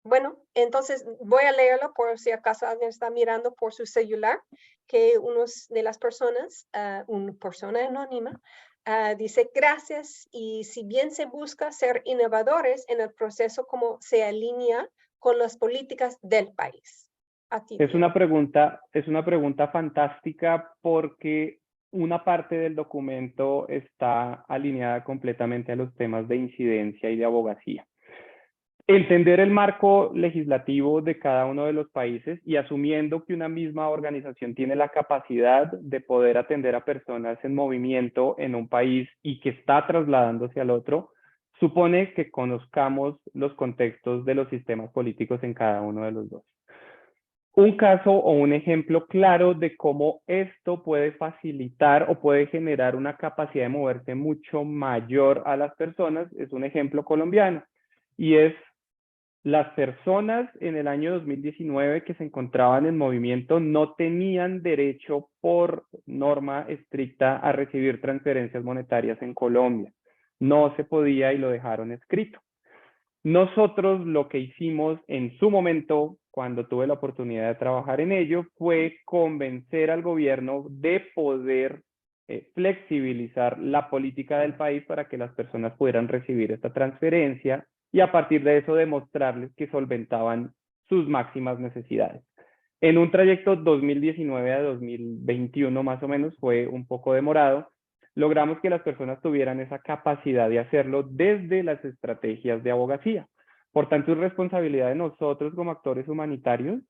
Bueno, entonces voy a leerlo por si acaso alguien está mirando por su celular, que una de las personas, una persona anónima, dice gracias y si bien se busca ser innovadores en el proceso, ¿cómo se alinea con las políticas del país? A ti, es una pregunta fantástica porque una parte del documento está alineada completamente a los temas de incidencia y de abogacía. Entender el marco legislativo de cada uno de los países y asumiendo que una misma organización tiene la capacidad de poder atender a personas en movimiento en un país y que está trasladándose al otro, supone que conozcamos los contextos de los sistemas políticos en cada uno de los dos. un caso o un ejemplo claro de cómo esto puede facilitar o puede generar una capacidad de moverse mucho mayor a las personas es un ejemplo colombiano, y es las personas en el año 2019 que se encontraban en movimiento no tenían derecho por norma estricta a recibir transferencias monetarias en Colombia. No se podía y lo dejaron escrito. Nosotros lo que hicimos en su momento, cuando tuve la oportunidad de trabajar en ello, fue convencer al gobierno de poder flexibilizar la política del país para que las personas pudieran recibir esta transferencia y a partir de eso demostrarles que solventaban sus máximas necesidades. En un trayecto 2019 a 2021 más o menos, fue un poco demorado, logramos que las personas tuvieran esa capacidad de hacerlo desde las estrategias de abogacía. Por tanto, es responsabilidad de nosotros como actores humanitarios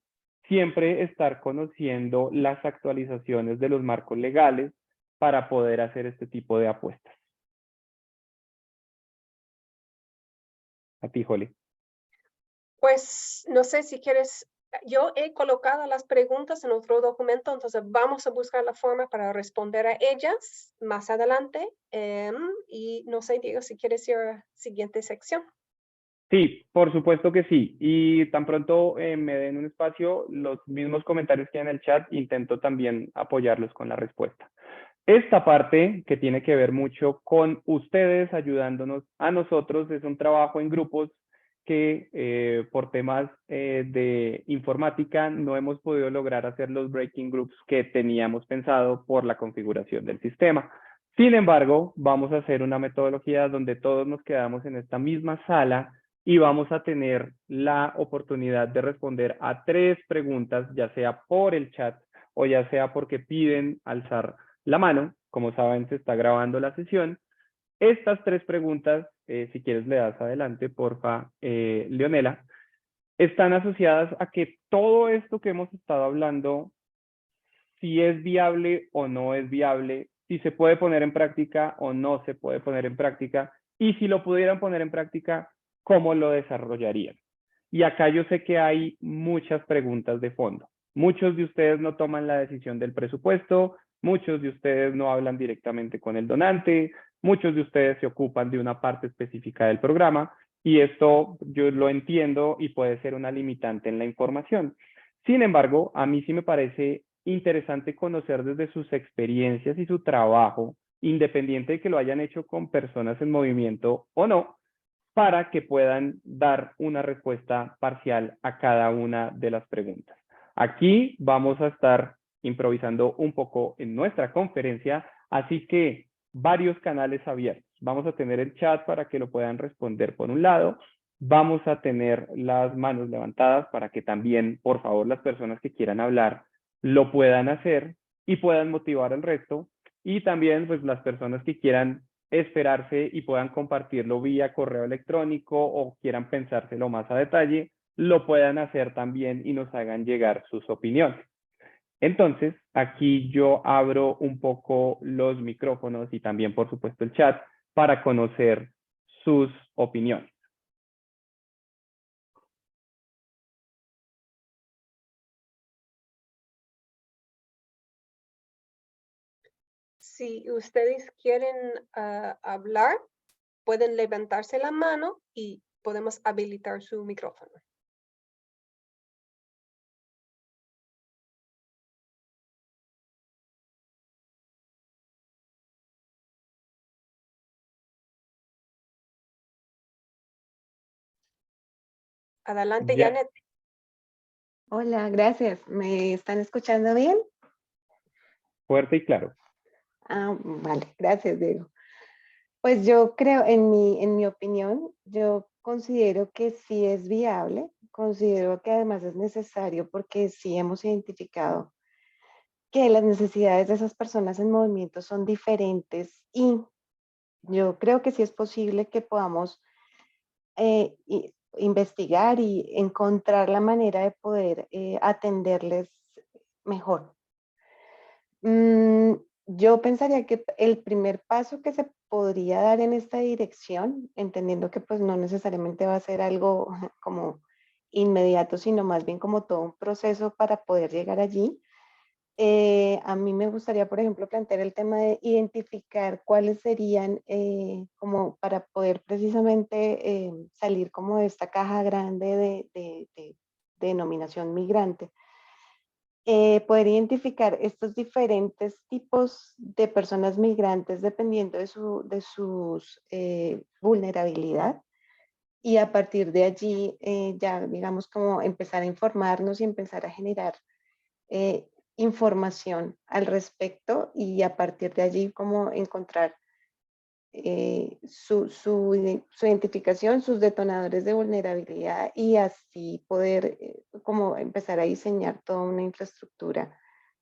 siempre estar conociendo las actualizaciones de los marcos legales para poder hacer este tipo de apuestas. A ti, Holly. Pues no sé si quieres, yo he colocado las preguntas en otro documento, entonces vamos a buscar la forma para responder a ellas más adelante. Y no sé, Diego, si quieres ir a la siguiente sección. Sí, por supuesto que sí. Y tan pronto me den un espacio, los mismos comentarios que hay en el chat, intento también apoyarlos con la respuesta. Esta parte que tiene que ver mucho con ustedes ayudándonos a nosotros es un trabajo en grupos que por temas de informática no hemos podido lograr hacer los breaking groups que teníamos pensado por la configuración del sistema. Sin embargo, vamos a hacer una metodología donde todos nos quedamos en esta misma sala y vamos a tener la oportunidad de responder a 3 preguntas, ya sea por el chat o ya sea porque piden alzar la mano. Como saben, se está grabando la sesión. Estas 3 preguntas, si quieres le das adelante, porfa, Leonela, están asociadas a que todo esto que hemos estado hablando, si es viable o no es viable, si se puede poner en práctica o no se puede poner en práctica, y si lo pudieran poner en práctica, ¿cómo lo desarrollarían? Y acá yo sé que hay muchas preguntas de fondo. Muchos de ustedes no toman la decisión del presupuesto, muchos de ustedes no hablan directamente con el donante, muchos de ustedes se ocupan de una parte específica del programa, y esto yo lo entiendo y puede ser una limitante en la información. Sin embargo, a mí sí me parece interesante conocer desde sus experiencias y su trabajo, independiente de que lo hayan hecho con personas en movimiento o no, para que puedan dar una respuesta parcial a cada una de las preguntas. Aquí vamos a estar improvisando un poco en nuestra conferencia, así que varios canales abiertos. Vamos a tener el chat para que lo puedan responder por un lado. Vamos a tener las manos levantadas para que también, por favor, las personas que quieran hablar lo puedan hacer y puedan motivar al resto. Y también, pues, las personas que quieran esperarse y puedan compartirlo vía correo electrónico o quieran pensárselo más a detalle, lo puedan hacer también y nos hagan llegar sus opiniones. Entonces, aquí yo abro un poco los micrófonos y también, por supuesto, el chat para conocer sus opiniones. Si ustedes quieren hablar, pueden levantarse la mano y podemos habilitar su micrófono. Adelante, Ya, Janet. Hola, gracias. ¿Me están escuchando bien? fuerte y claro. Vale, gracias, Diego. Pues yo creo, en mi opinión, yo considero que sí es viable, considero que además es necesario porque sí hemos identificado que las necesidades de esas personas en movimiento son diferentes y yo creo que sí es posible que podamos investigar y encontrar la manera de poder atenderles mejor. Yo pensaría que el primer paso que se podría dar en esta dirección, entendiendo que pues no necesariamente va a ser algo como inmediato, sino más bien como todo un proceso para poder llegar allí. A mí me gustaría, por ejemplo, plantear el tema de identificar cuáles serían, como para poder precisamente salir como de esta caja grande de denominación migrante. Poder identificar estos diferentes tipos de personas migrantes dependiendo de sus vulnerabilidad, y a partir de allí ya digamos como empezar a informarnos y empezar a generar información al respecto, y a partir de allí como encontrar su identificación, sus detonadores de vulnerabilidad, y así poder como empezar a diseñar toda una infraestructura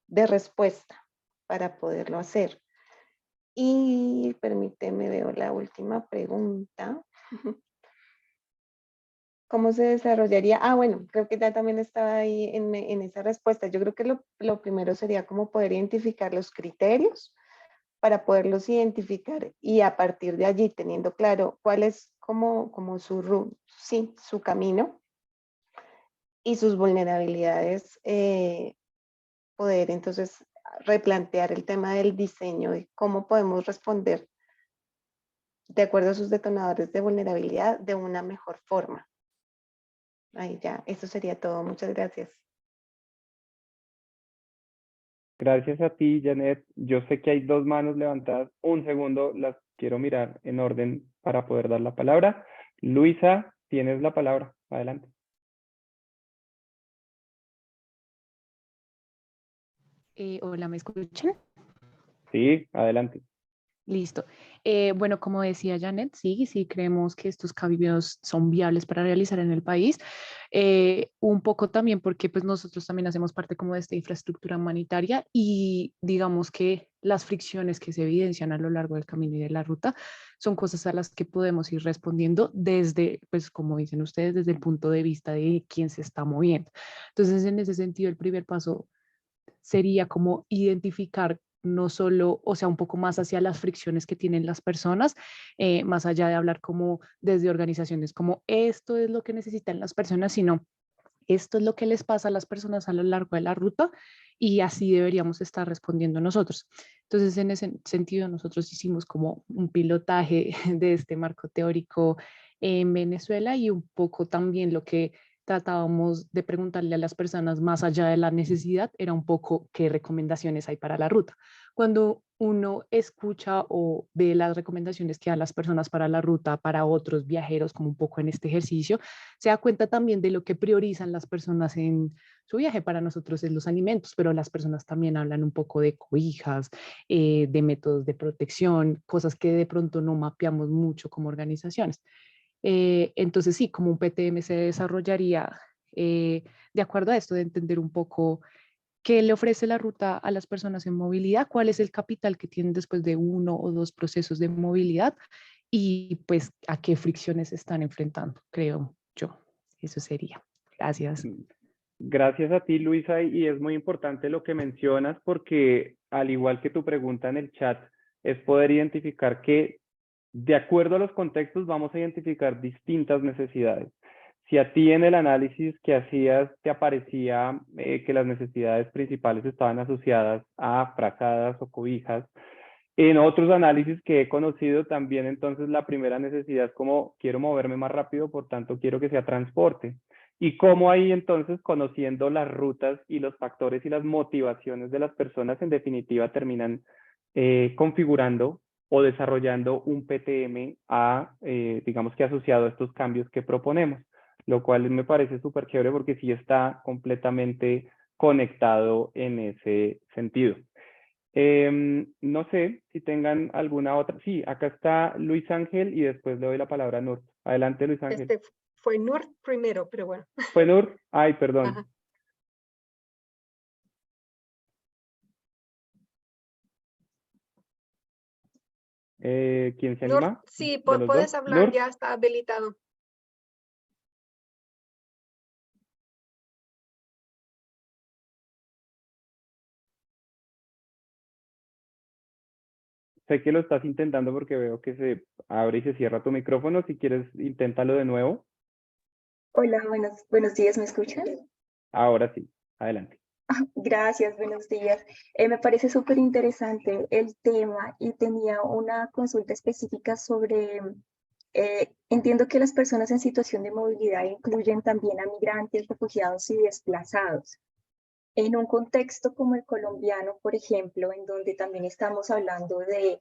de respuesta para poderlo hacer. Y permíteme, veo la última pregunta. ¿Cómo se desarrollaría? Ah, bueno, creo que ya también estaba ahí en esa respuesta. Yo creo que lo primero sería como poder identificar los criterios para poderlos identificar, y a partir de allí, teniendo claro cuál es como sí, su camino y sus vulnerabilidades, poder entonces replantear el tema del diseño y cómo podemos responder de acuerdo a sus detonadores de vulnerabilidad de una mejor forma. Ahí ya, eso sería todo. Muchas gracias. Gracias a ti, Janet. Yo sé que hay dos manos levantadas. Un segundo, las quiero mirar en orden para poder dar la palabra. Luisa, tienes la palabra. Adelante. Hola, ¿me escuchan? Sí, adelante. Listo. Bueno, como decía Janet, sí creemos que estos cambios son viables para realizar en el país. Un poco también porque pues nosotros también hacemos parte como de esta infraestructura humanitaria, y digamos que las fricciones que se evidencian a lo largo del camino y de la ruta son cosas a las que podemos ir respondiendo desde, pues como dicen ustedes, desde el punto de vista de quién se está moviendo. Entonces, en ese sentido, el primer paso sería como identificar no solo, o sea, un poco más hacia las fricciones que tienen las personas, más allá de hablar como desde organizaciones, como esto es lo que necesitan las personas, sino esto es lo que les pasa a las personas a lo largo de la ruta, y así deberíamos estar respondiendo nosotros. Entonces, en ese sentido, nosotros hicimos como un pilotaje de este marco teórico en Venezuela, y un poco también lo que tratábamos de preguntarle a las personas más allá de la necesidad era un poco qué recomendaciones hay para la ruta. Cuando uno escucha o ve las recomendaciones que dan las personas para la ruta, para otros viajeros, como un poco en este ejercicio, se da cuenta también de lo que priorizan las personas en su viaje. Para nosotros es los alimentos, pero las personas también hablan un poco de cobijas, de métodos de protección, cosas que de pronto no mapeamos mucho como organizaciones. Entonces sí, como un PTM se desarrollaría de acuerdo a esto, de entender un poco qué le ofrece la ruta a las personas en movilidad, cuál es el capital que tienen después de uno o dos procesos de movilidad, y pues a qué fricciones se están enfrentando, creo yo. Eso sería. Gracias. Gracias a ti, Luisa, y es muy importante lo que mencionas porque al igual que tu pregunta en el chat, es poder identificar que de acuerdo a los contextos vamos a identificar distintas necesidades. Si a ti en el análisis que hacías te aparecía que las necesidades principales estaban asociadas a frazadas o cobijas, en otros análisis que he conocido también, entonces la primera necesidad es como quiero moverme más rápido, por tanto quiero que sea transporte. Y cómo ahí entonces, conociendo las rutas y los factores y las motivaciones de las personas, en definitiva terminan configurando o desarrollando un PTM digamos que asociado a estos cambios que proponemos, lo cual me parece súper chévere porque sí está completamente conectado en ese sentido. No sé si tengan alguna otra. Sí, acá está Luis Ángel y después le doy la palabra a Nur. Adelante, Luis Ángel. Este fue Nur primero, pero bueno. ¿Fue Nur? Ay, perdón. Ajá. ¿Quién se Nur, anima? sí, ¿De los dos? puedes hablar, Nur, ya está habilitado. sé que lo estás intentando porque veo que se abre y se cierra tu micrófono. Si quieres, inténtalo de nuevo. Hola, buenos días, ¿me escuchan? Ahora sí, adelante. Gracias, buenos días. Me parece súper interesante el tema y tenía una consulta específica sobre, entiendo que las personas en situación de movilidad incluyen también a migrantes, refugiados y desplazados. En un contexto como el colombiano, por ejemplo, en donde también estamos hablando de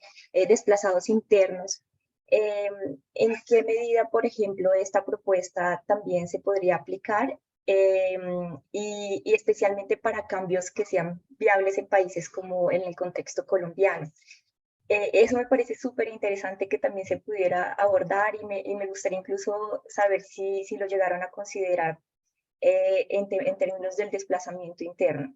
desplazados internos, ¿en qué medida, por ejemplo, esta propuesta también se podría aplicar? Y especialmente para cambios que sean viables en países como en el contexto colombiano. Eso me parece súper interesante que también se pudiera abordar y me gustaría incluso saber si lo llegaron a considerar en términos del desplazamiento interno.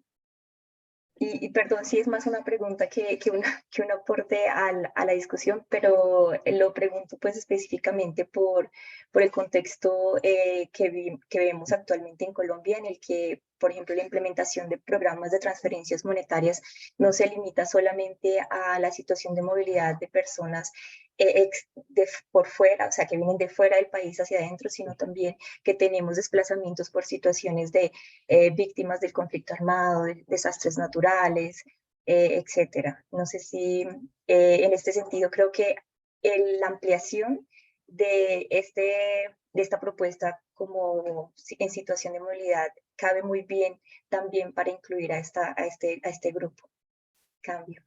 Y perdón si es más una pregunta que un aporte a la discusión, pero lo pregunto pues específicamente por el contexto que vemos actualmente en Colombia, en el que, por ejemplo, la implementación de programas de transferencias monetarias no se limita solamente a la situación de movilidad de personas por fuera, o sea, que vienen de fuera del país hacia adentro, sino también que tenemos desplazamientos por situaciones de víctimas del conflicto armado, de desastres naturales, etcétera. No sé si en este sentido creo que la ampliación de, de esta propuesta como en situación de movilidad cabe muy bien también para incluir a este grupo. Cambio.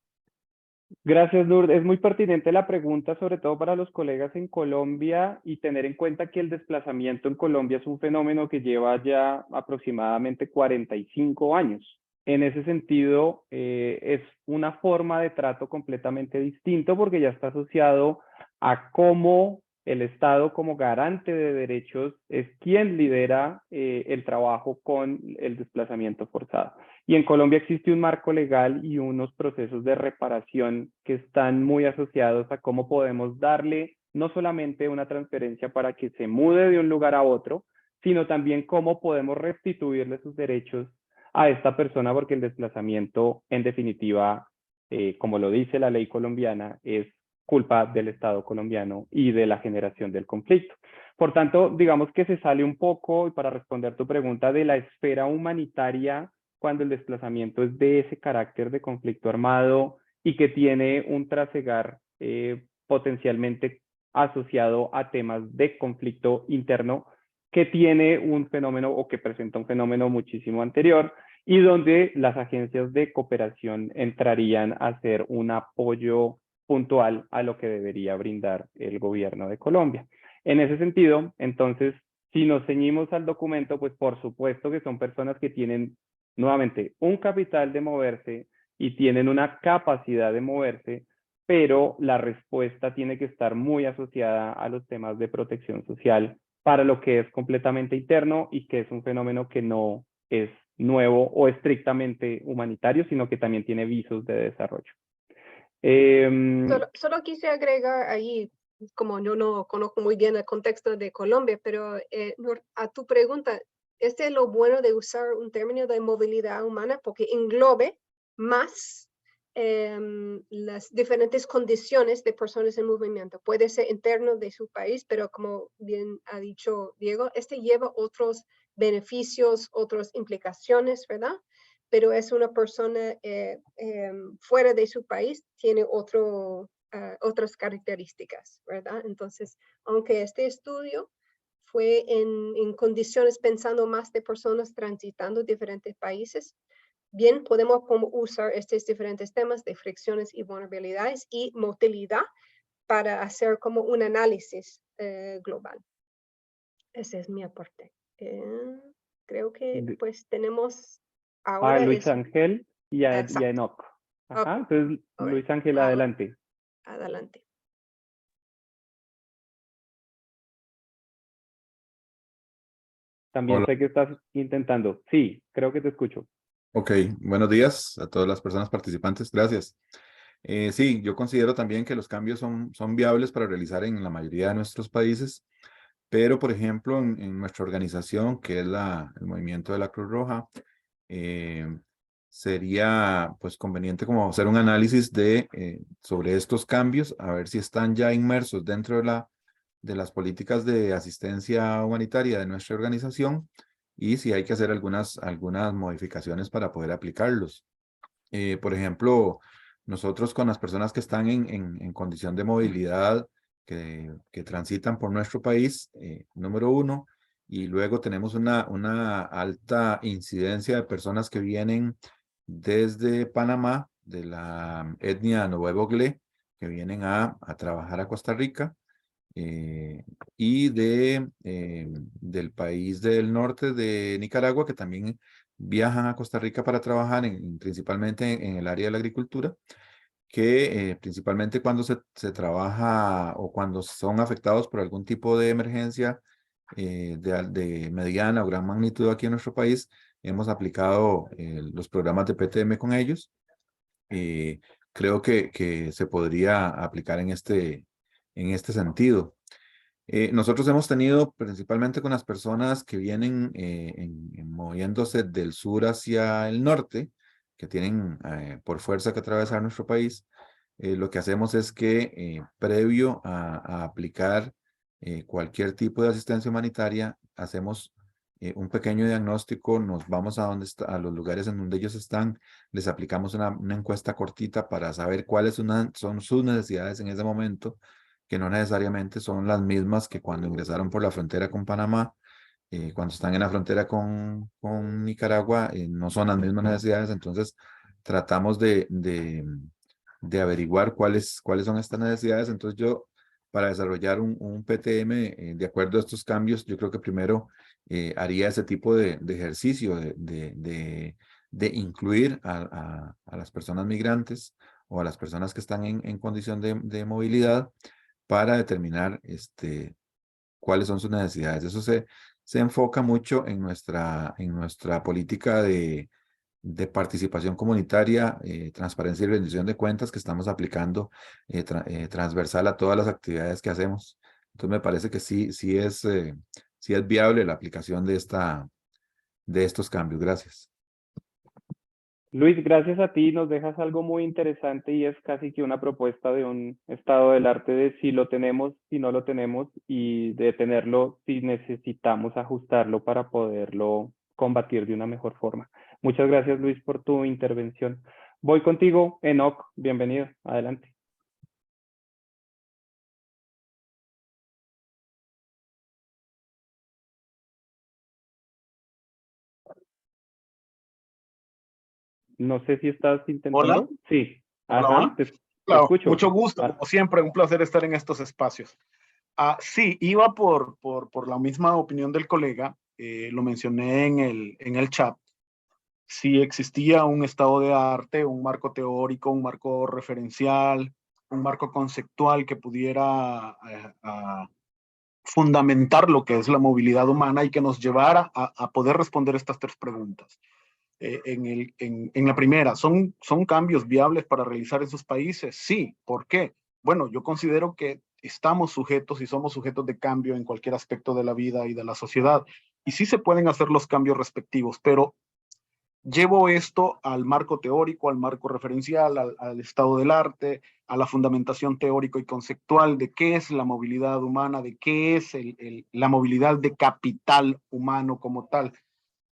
Gracias, Lourdes. Es muy pertinente la pregunta, sobre todo para los colegas en Colombia, y tener en cuenta que el desplazamiento en Colombia es un fenómeno que lleva ya aproximadamente 45 años. En ese sentido, es una forma de trato completamente distinto porque ya está asociado a cómo el Estado, como garante de derechos, es quien lidera el trabajo con el desplazamiento forzado. Y en Colombia existe un marco legal y unos procesos de reparación que están muy asociados a cómo podemos darle no solamente una transferencia para que se mude de un lugar a otro, sino también cómo podemos restituirle sus derechos a esta persona, porque el desplazamiento, en definitiva, como lo dice la ley colombiana, es culpa del Estado colombiano y de la generación del conflicto. Por tanto, digamos que se sale un poco, y para responder tu pregunta, de la esfera humanitaria cuando el desplazamiento es de ese carácter de conflicto armado y que tiene un trasegar potencialmente asociado a temas de conflicto interno, que tiene un fenómeno o que presenta un fenómeno muchísimo anterior, y donde las agencias de cooperación entrarían a hacer un apoyo puntual a lo que debería brindar el gobierno de Colombia. En ese sentido, entonces, si nos ceñimos al documento, pues por supuesto que son personas que tienen nuevamente un capital de moverse y tienen una capacidad de moverse, pero la respuesta tiene que estar muy asociada a los temas de protección social para lo que es completamente interno y que es un fenómeno que no es nuevo o estrictamente humanitario, sino que también tiene visos de desarrollo. Solo quise agregar ahí, como yo no conozco muy bien el contexto de Colombia, pero a tu pregunta, este es lo bueno de usar un término de movilidad humana porque englobe más las diferentes condiciones de personas en movimiento. Puede ser interno de su país, pero como bien ha dicho Diego, este lleva otros beneficios, otras implicaciones, ¿verdad? Pero es una persona fuera de su país, tiene otras características, ¿verdad? Entonces, aunque este estudio fue en condiciones pensando más de personas transitando diferentes países, bien podemos usar estos diferentes temas de fricciones y vulnerabilidades y motilidad para hacer como un análisis global. Ese es mi aporte. Creo que pues tenemos ahora a Luis Ángel y a Enoch. Ajá, okay. Entonces, Luis Ángel, adelante. Adelante. También Hola. sé que estás intentando. Sí, creo que te escucho. Ok, buenos días a todas las personas participantes. Gracias. Sí, yo considero también que los cambios son viables para realizar en la mayoría de nuestros países, pero por ejemplo en nuestra organización, que es el Movimiento de la Cruz Roja, sería pues conveniente como hacer un análisis sobre estos cambios, a ver si están ya inmersos dentro de la de las políticas de asistencia humanitaria de nuestra organización y si hay que hacer algunas modificaciones para poder aplicarlos. Por ejemplo, nosotros con las personas que están en condición de movilidad, que transitan por nuestro país, número uno, y luego tenemos una alta incidencia de personas que vienen desde Panamá, de la etnia Novevogle, que vienen a trabajar a Costa Rica, y del país del norte de Nicaragua, que también viajan a Costa Rica para trabajar principalmente en el área de la agricultura, que principalmente cuando se trabaja o cuando son afectados por algún tipo de emergencia de mediana o gran magnitud aquí en nuestro país, hemos aplicado los programas de PTM con ellos. Creo que se podría aplicar en este sentido. Nosotros hemos tenido principalmente con las personas que vienen moviéndose del sur hacia el norte, que tienen por fuerza que atravesar nuestro país. Lo que hacemos es que previo a aplicar cualquier tipo de asistencia humanitaria, hacemos un pequeño diagnóstico, nos vamos a los lugares en donde ellos están, les aplicamos una encuesta cortita para saber cuáles son sus necesidades en ese momento, que no necesariamente son las mismas que cuando ingresaron por la frontera con Panamá. Cuando están en la frontera con Nicaragua, no son las mismas necesidades, entonces tratamos de averiguar cuáles son estas necesidades. Entonces yo, para desarrollar un PTM de acuerdo a estos cambios, yo creo que primero haría ese tipo de ejercicio de incluir a las personas migrantes o a las personas que están en condición de movilidad, para determinar cuáles son sus necesidades. Eso se enfoca mucho en nuestra política de participación comunitaria, transparencia y rendición de cuentas que estamos aplicando transversal a todas las actividades que hacemos. Entonces me parece que sí es viable la aplicación de estos cambios. Gracias. Luis, gracias a ti nos dejas algo muy interesante y es casi que una propuesta de un estado del arte de si lo tenemos, si no lo tenemos y de tenerlo si necesitamos ajustarlo para poderlo combatir de una mejor forma. Muchas gracias, Luis, por tu intervención. Voy contigo, Enoch, bienvenido, adelante. No sé si estás intentando. Hola. Sí. Hola, Ajá, hola. te Claro, escucho. mucho gusto, como siempre, un placer estar en estos espacios. Sí, iba por la misma opinión del colega, lo mencioné en el chat. Si existía un estado de arte, un marco teórico, un marco referencial, un marco conceptual que pudiera fundamentar lo que es la movilidad humana y que nos llevara a poder responder estas tres preguntas. En la primera, ¿son cambios viables para realizar en sus países? Sí. ¿Por qué? Bueno, yo considero que estamos sujetos y somos sujetos de cambio en cualquier aspecto de la vida y de la sociedad. Y sí se pueden hacer los cambios respectivos, pero llevo esto al marco teórico, al marco referencial, al estado del arte, a la fundamentación teórico y conceptual de qué es la movilidad humana, de qué es la movilidad de capital humano como tal,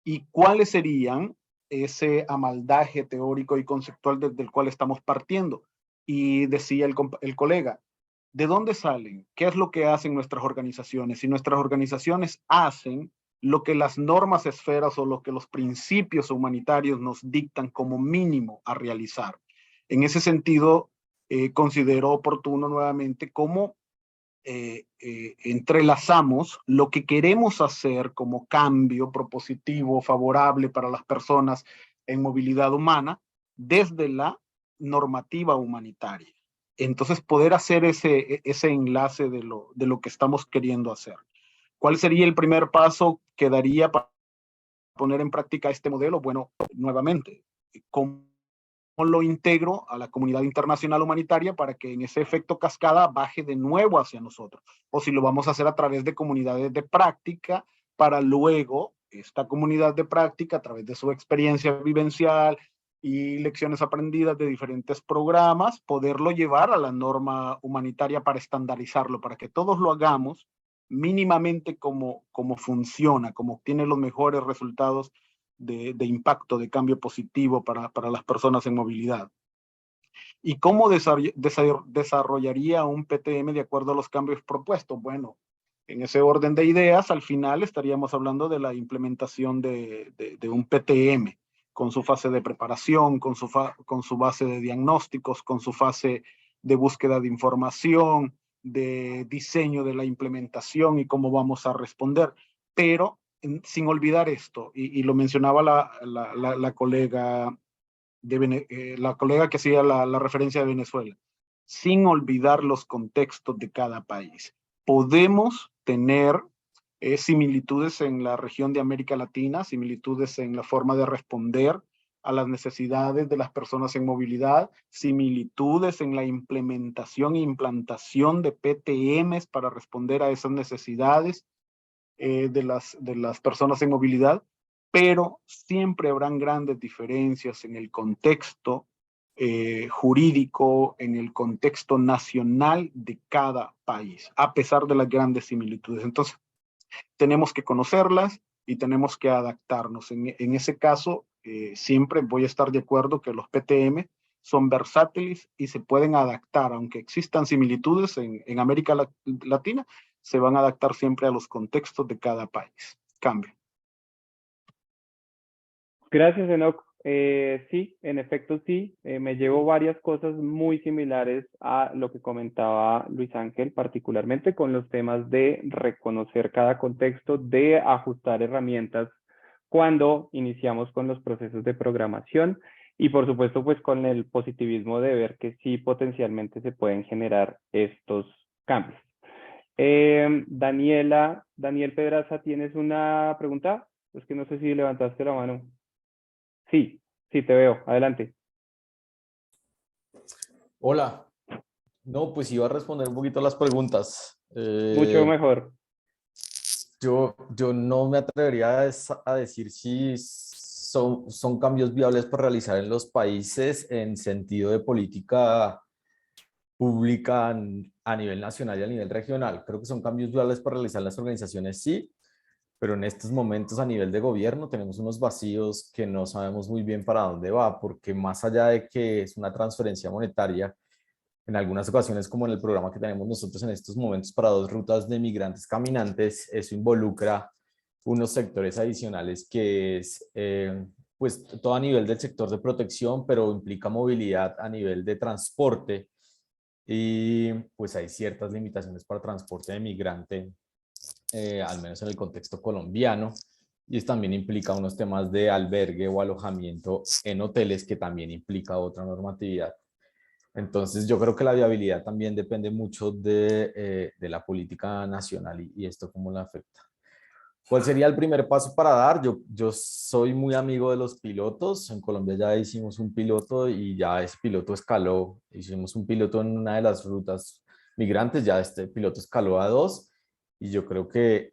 y cuáles serían ese amaldaje teórico y conceptual desde el cual estamos partiendo. Y decía el colega, ¿de dónde salen? ¿Qué es lo que hacen nuestras organizaciones? Si nuestras organizaciones hacen lo que las normas esferas o lo que los principios humanitarios nos dictan como mínimo a realizar. En ese sentido, considero oportuno nuevamente cómo entrelazamos lo que queremos hacer como cambio propositivo, favorable para las personas en movilidad humana, desde la normativa humanitaria. Entonces, poder hacer ese enlace de lo que estamos queriendo hacer. ¿Cuál sería el primer paso que daría para poner en práctica este modelo? Bueno, nuevamente, ¿cómo lo integro a la comunidad internacional humanitaria para que en ese efecto cascada baje de nuevo hacia nosotros? O si lo vamos a hacer a través de comunidades de práctica, para luego esta comunidad de práctica, a través de su experiencia vivencial y lecciones aprendidas de diferentes programas, poderlo llevar a la norma humanitaria para estandarizarlo, para que todos lo hagamos mínimamente como funciona, como obtiene los mejores resultados de impacto, de cambio positivo para las personas en movilidad. ¿Y cómo desarrollaría un PTM de acuerdo a los cambios propuestos? Bueno, en ese orden de ideas, al final estaríamos hablando de la implementación de un PTM, con su fase de preparación, con su base de diagnósticos, con su fase de búsqueda de información, de diseño de la implementación y cómo vamos a responder. Pero sin olvidar esto, y lo mencionaba la colega la colega que hacía la referencia de Venezuela, sin olvidar los contextos de cada país. Podemos tener similitudes en la región de América Latina, similitudes en la forma de responder a las necesidades de las personas en movilidad, similitudes en la implementación e implantación de PTMs para responder a esas necesidades de las personas en movilidad, pero siempre habrán grandes diferencias en el contexto jurídico, en el contexto nacional de cada país, a pesar de las grandes similitudes. Entonces, tenemos que conocerlas y tenemos que adaptarnos. En ese caso, siempre voy a estar de acuerdo que los PTM son versátiles y se pueden adaptar, aunque existan similitudes en América Latina, se van a adaptar siempre a los contextos de cada país. Cambio. Gracias, Enoch. Sí, en efecto sí, me llevo varias cosas muy similares a lo que comentaba Luis Ángel, particularmente con los temas de reconocer cada contexto, de ajustar herramientas cuando iniciamos con los procesos de programación y por supuesto pues con el positivismo de ver que sí potencialmente se pueden generar estos cambios. Daniel Pedraza, ¿tienes una pregunta? Es que no sé si levantaste la mano. Sí, sí, te veo. Adelante. Hola. No, pues iba a responder un poquito a las preguntas. Mucho mejor. Yo no me atrevería a decir si son cambios viables para realizar en los países en sentido de política pública a nivel nacional y a nivel regional. Creo que son cambios viables para realizar en las organizaciones, sí, pero en estos momentos a nivel de gobierno tenemos unos vacíos que no sabemos muy bien para dónde va, porque más allá de que es una transferencia monetaria, en algunas ocasiones, como en el programa que tenemos nosotros en estos momentos para 2 rutas de migrantes caminantes, eso involucra unos sectores adicionales que es pues todo a nivel del sector de protección, pero implica movilidad a nivel de transporte y pues hay ciertas limitaciones para transporte de migrante, al menos en el contexto colombiano, y también implica unos temas de albergue o alojamiento en hoteles que también implica otra normatividad. Entonces yo creo que la viabilidad también depende mucho de la política nacional y esto cómo la afecta. ¿Cuál sería el primer paso para dar? Yo soy muy amigo de los pilotos. En Colombia ya hicimos un piloto y ya ese piloto escaló. Hicimos un piloto en una de las rutas migrantes, ya este piloto escaló a 2 y yo creo que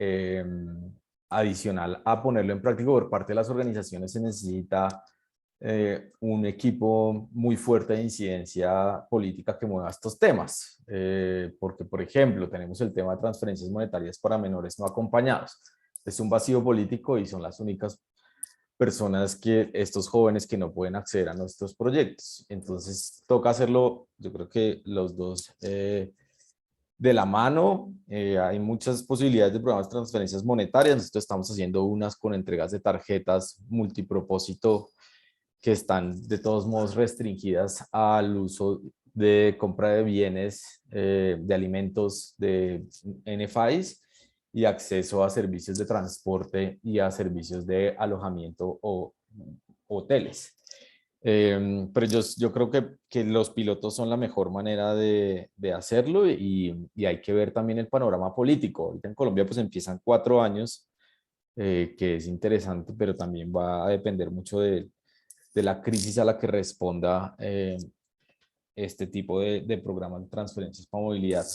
adicional a ponerlo en práctica por parte de las organizaciones se necesita un equipo muy fuerte de incidencia política que mueva estos temas. Porque, por ejemplo, tenemos el tema de transferencias monetarias para menores no acompañados. Es un vacío político y son las únicas personas que estos jóvenes que no pueden acceder a nuestros proyectos. Entonces, toca hacerlo, yo creo que los dos de la mano. Hay muchas posibilidades de programas de transferencias monetarias. Nosotros estamos haciendo unas con entregas de tarjetas multipropósito que están de todos modos restringidas al uso de compra de bienes, de alimentos, de NFIs y acceso a servicios de transporte y a servicios de alojamiento o hoteles. Pero yo creo que los pilotos son la mejor manera de hacerlo y hay que ver también el panorama político. Ahorita en Colombia pues empiezan 4 años, que es interesante, pero también va a depender mucho de la crisis a la que responda este tipo de programas de transferencias para movilidad.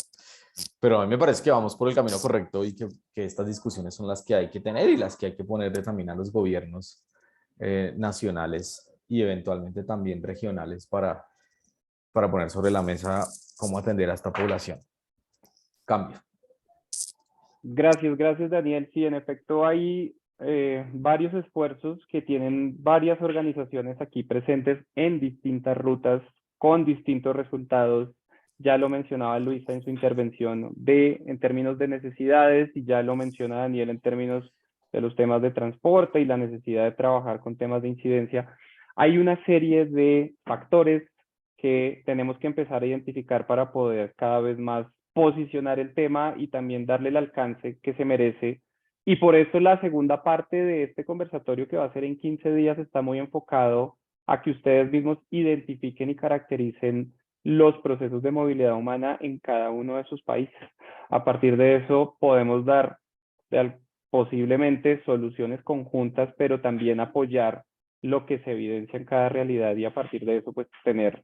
Pero a mí me parece que vamos por el camino correcto y que estas discusiones son las que hay que tener y las que hay que ponerle también a los gobiernos nacionales y eventualmente también regionales para poner sobre la mesa cómo atender a esta población. Cambio. Gracias, Daniel. Sí, en efecto hay varios esfuerzos que tienen varias organizaciones aquí presentes en distintas rutas con distintos resultados. Ya lo mencionaba Luisa en su intervención en términos de necesidades, y ya lo menciona Daniel en términos de los temas de transporte y la necesidad de trabajar con temas de incidencia. Hay una serie de factores que tenemos que empezar a identificar para poder cada vez más posicionar el tema y también darle el alcance que se merece. Y por eso la segunda parte de este conversatorio, que va a ser en 15 días, está muy enfocado a que ustedes mismos identifiquen y caractericen los procesos de movilidad humana en cada uno de sus países. A partir de eso podemos dar posiblemente soluciones conjuntas, pero también apoyar lo que se evidencia en cada realidad, y a partir de eso pues tener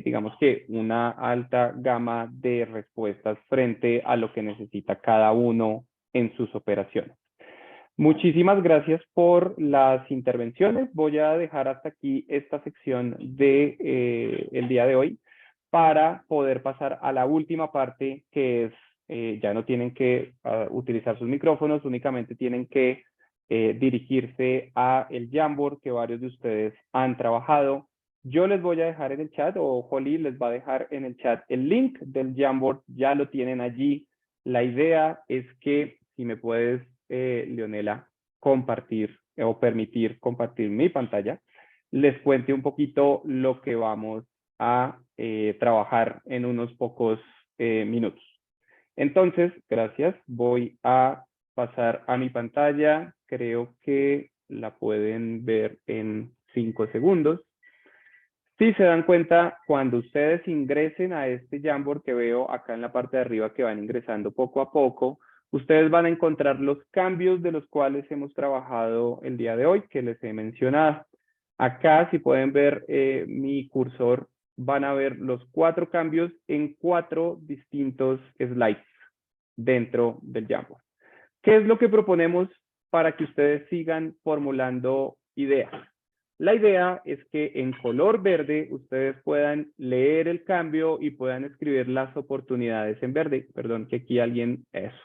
digamos que una alta gama de respuestas frente a lo que necesita cada uno en sus operaciones. Muchísimas gracias por las intervenciones. Voy a dejar hasta aquí esta sección de el día de hoy para poder pasar a la última parte, que es, ya no tienen que utilizar sus micrófonos, únicamente tienen que dirigirse a el Jamboard que varios de ustedes han trabajado. Yo les voy a dejar en el chat, o Holly les va a dejar en el chat el link del Jamboard, ya lo tienen allí. La idea es que, si me puedes, Leonela, compartir o permitir compartir mi pantalla, les cuente un poquito lo que vamos a trabajar en unos pocos minutos. Entonces, gracias. Voy a pasar a mi pantalla. Creo que la pueden ver en 5 segundos. Si se dan cuenta, cuando ustedes ingresen a este Jamboard que veo acá en la parte de arriba, que van ingresando poco a poco, ustedes van a encontrar los cambios de los cuales hemos trabajado el día de hoy, que les he mencionado. Acá, si pueden ver mi cursor, van a ver los 4 cambios en 4 distintos slides dentro del Jamboard. ¿Qué es lo que proponemos para que ustedes sigan formulando ideas? La idea es que en color verde ustedes puedan leer el cambio y puedan escribir las oportunidades en verde. Perdón, que aquí alguien... Eso.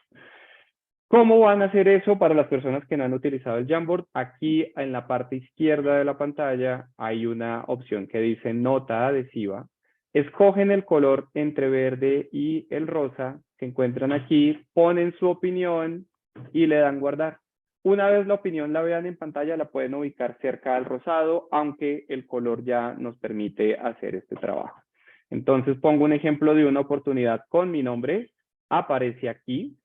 ¿Cómo van a hacer eso para las personas que no han utilizado el Jamboard? Aquí en la parte izquierda de la pantalla hay una opción que dice nota adhesiva. Escogen el color entre verde y el rosa que encuentran aquí, ponen su opinión y le dan guardar. Una vez la opinión la vean en pantalla, la pueden ubicar cerca al rosado, aunque el color ya nos permite hacer este trabajo. Entonces pongo un ejemplo de una oportunidad con mi nombre, aparece aquí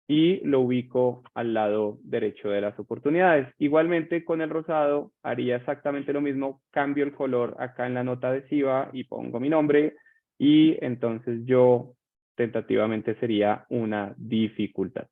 y lo ubico al lado derecho de las oportunidades. Igualmente con el rosado haría exactamente lo mismo, cambio el color acá en la nota adhesiva y pongo mi nombre, y entonces yo tentativamente sería una dificultad.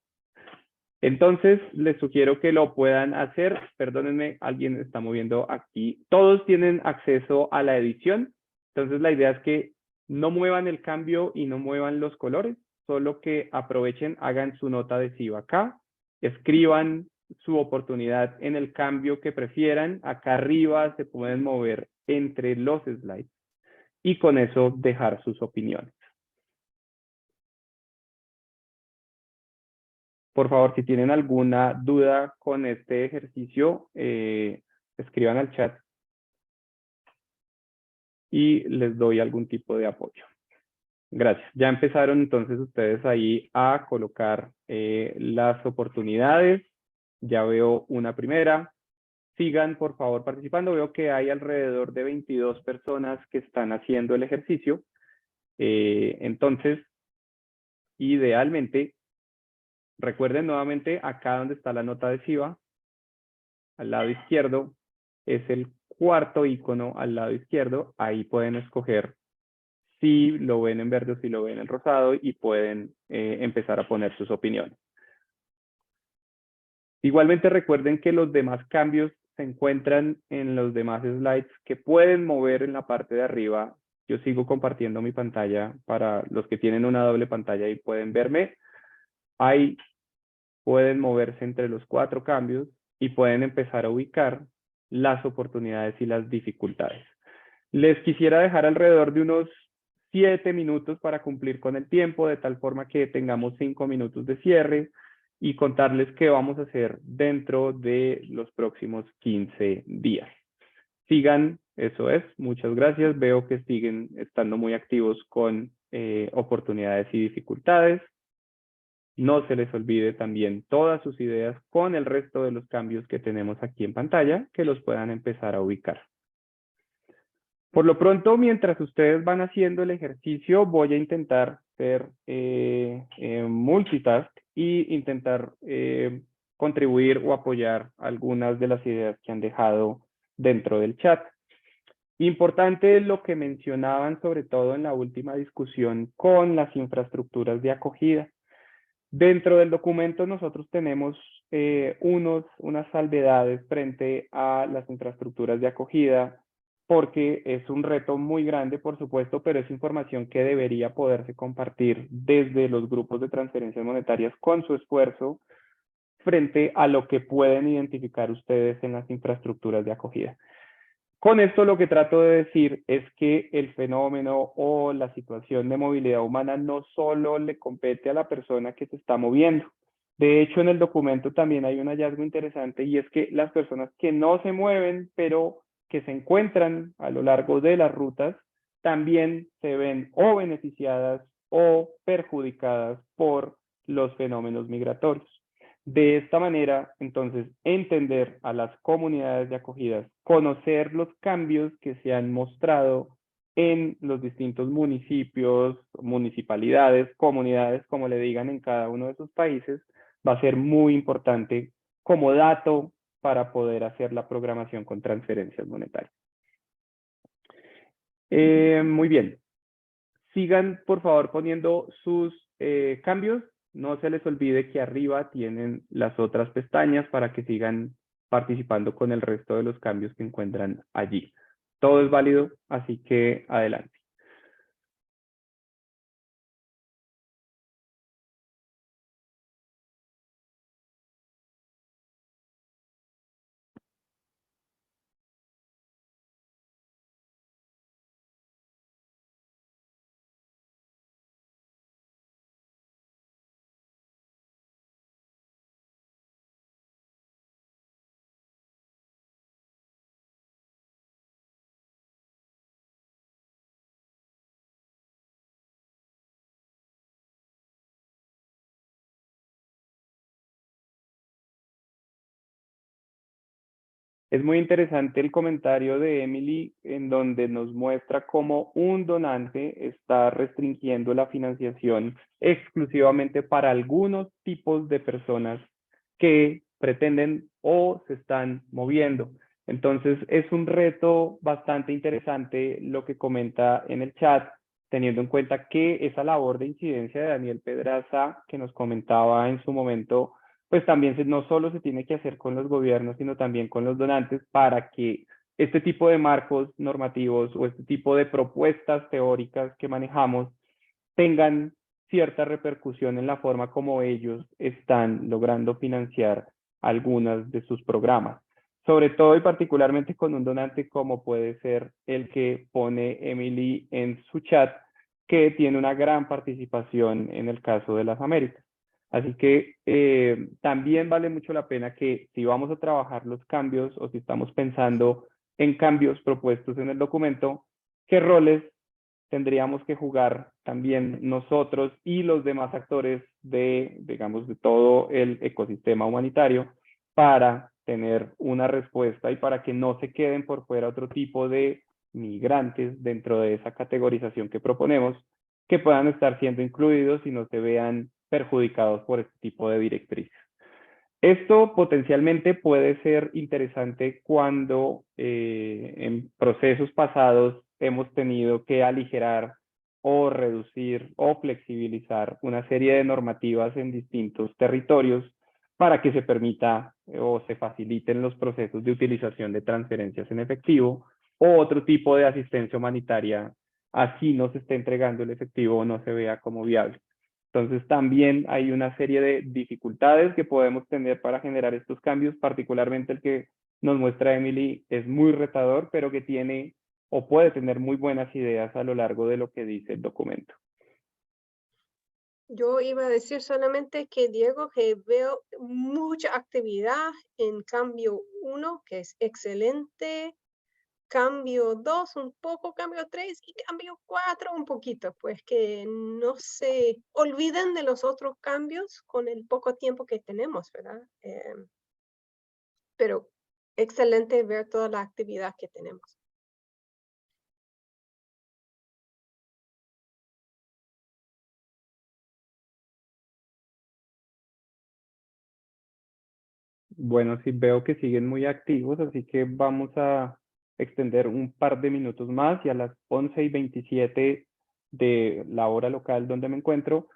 Entonces, les sugiero que lo puedan hacer. Perdónenme, alguien está moviendo aquí. Todos tienen acceso a la edición. Entonces, la idea es que no muevan el cambio y no muevan los colores, solo que aprovechen, hagan su nota adhesiva acá, escriban su oportunidad en el cambio que prefieran. Acá arriba se pueden mover entre los slides y con eso dejar sus opiniones. Por favor, si tienen alguna duda con este ejercicio, escriban al chat y les doy algún tipo de apoyo. Gracias. Ya empezaron entonces ustedes ahí a colocar las oportunidades. Ya veo una primera. Sigan, por favor, participando. Veo que hay alrededor de 22 personas que están haciendo el ejercicio. Entonces, idealmente, recuerden nuevamente acá donde está la nota adhesiva, al lado izquierdo, es el cuarto icono al lado izquierdo. Ahí pueden escoger si lo ven en verde o si lo ven en rosado y pueden empezar a poner sus opiniones. Igualmente recuerden que los demás cambios se encuentran en los demás slides que pueden mover en la parte de arriba. Yo sigo compartiendo mi pantalla para los que tienen una doble pantalla y pueden verme. Ahí pueden moverse entre los 4 cambios y pueden empezar a ubicar las oportunidades y las dificultades. Les quisiera dejar alrededor de unos 7 minutos para cumplir con el tiempo, de tal forma que tengamos 5 minutos de cierre y contarles qué vamos a hacer dentro de los próximos 15 días. Sigan, eso es, muchas gracias. Veo que siguen estando muy activos con oportunidades y dificultades. No se les olvide también todas sus ideas con el resto de los cambios que tenemos aquí en pantalla, que los puedan empezar a ubicar. Por lo pronto, mientras ustedes van haciendo el ejercicio, voy a intentar ser multitask y intentar contribuir o apoyar algunas de las ideas que han dejado dentro del chat. Importante lo que mencionaban, sobre todo en la última discusión con las infraestructuras de acogida. Dentro del documento nosotros tenemos unas salvedades frente a las infraestructuras de acogida, porque es un reto muy grande, por supuesto, pero es información que debería poderse compartir desde los grupos de transferencias monetarias con su esfuerzo frente a lo que pueden identificar ustedes en las infraestructuras de acogida. Con esto lo que trato de decir es que el fenómeno o la situación de movilidad humana no solo le compete a la persona que se está moviendo. De hecho, en el documento también hay un hallazgo interesante, y es que las personas que no se mueven, pero que se encuentran a lo largo de las rutas, también se ven o beneficiadas o perjudicadas por los fenómenos migratorios. De esta manera, entonces, entender a las comunidades de acogida, conocer los cambios que se han mostrado en los distintos municipios, municipalidades, comunidades, como le digan en cada uno de sus países, va a ser muy importante como dato para poder hacer la programación con transferencias monetarias. Muy bien. Sigan, por favor, poniendo sus cambios. No se les olvide que arriba tienen las otras pestañas para que sigan participando con el resto de los cambios que encuentran allí. Todo es válido, así que adelante. Es muy interesante el comentario de Emily, en donde nos muestra cómo un donante está restringiendo la financiación exclusivamente para algunos tipos de personas que pretenden o se están moviendo. Entonces, es un reto bastante interesante lo que comenta en el chat, teniendo en cuenta que esa labor de incidencia de Daniel Pedraza, que nos comentaba en su momento, pues también no solo se tiene que hacer con los gobiernos, sino también con los donantes, para que este tipo de marcos normativos o este tipo de propuestas teóricas que manejamos tengan cierta repercusión en la forma como ellos están logrando financiar algunas de sus programas. Sobre todo y particularmente con un donante como puede ser el que pone Emily en su chat, que tiene una gran participación en el caso de las Américas. Así que también vale mucho la pena que si vamos a trabajar los cambios o si estamos pensando en cambios propuestos en el documento, qué roles tendríamos que jugar también nosotros y los demás actores de, digamos, de todo el ecosistema humanitario para tener una respuesta y para que no se queden por fuera otro tipo de migrantes dentro de esa categorización que proponemos, que puedan estar siendo incluidos y no se vean perjudicados por este tipo de directrices. Esto potencialmente puede ser interesante cuando en procesos pasados hemos tenido que aligerar o reducir o flexibilizar una serie de normativas en distintos territorios para que se permita o se faciliten los procesos de utilización de transferencias en efectivo o otro tipo de asistencia humanitaria, así no se esté entregando el efectivo o no se vea como viable. Entonces también hay una serie de dificultades que podemos tener para generar estos cambios, particularmente el que nos muestra Emily es muy retador, pero que tiene o puede tener muy buenas ideas a lo largo de lo que dice el documento. Yo iba a decir solamente que, Diego, que veo mucha actividad en cambio 1, que es excelente, cambio 2 un poco, cambio 3 y cambio 4 un poquito, pues que no se olviden de los otros cambios con el poco tiempo que tenemos, ¿verdad? Pero excelente ver toda la actividad que tenemos. Bueno, sí veo que siguen muy activos, así que vamos a extender un par de minutos más y a las 11:27 de la hora local donde me encuentro,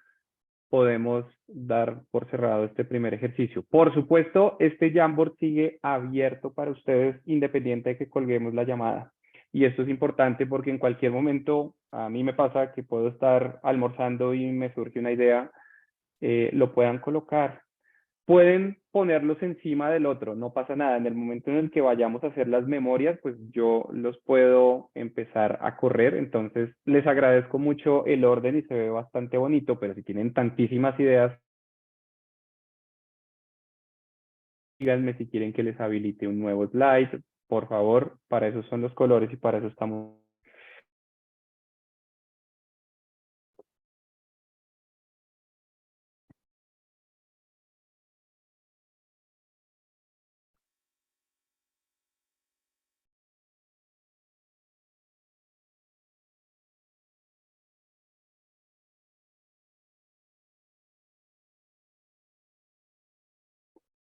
podemos dar por cerrado este primer ejercicio. Por supuesto, este Jamboard sigue abierto para ustedes independiente de que colguemos la llamada. Y esto es importante porque en cualquier momento, a mí me pasa que puedo estar almorzando y me surge una idea, lo puedan colocar. Pueden ponerlos encima del otro, no pasa nada. En el momento en el que vayamos a hacer las memorias, pues yo los puedo empezar a correr. Entonces, les agradezco mucho el orden y se ve bastante bonito, pero si tienen tantísimas ideas, díganme si quieren que les habilite un nuevo slide, por favor, para eso son los colores y para eso estamos.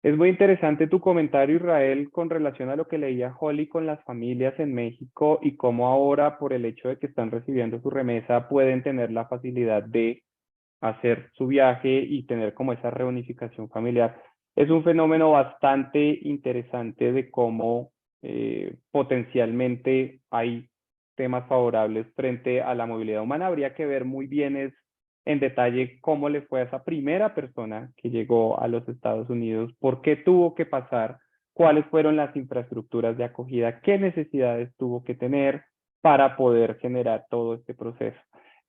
Es muy interesante tu comentario, Israel, con relación a lo que leía Holly con las familias en México y cómo ahora, por el hecho de que están recibiendo su remesa, pueden tener la facilidad de hacer su viaje y tener como esa reunificación familiar. Es un fenómeno bastante interesante de cómo potencialmente hay temas favorables frente a la movilidad humana. Habría que ver muy bien en detalle cómo le fue a esa primera persona que llegó a los Estados Unidos, por qué tuvo que pasar, cuáles fueron las infraestructuras de acogida, qué necesidades tuvo que tener para poder generar todo este proceso.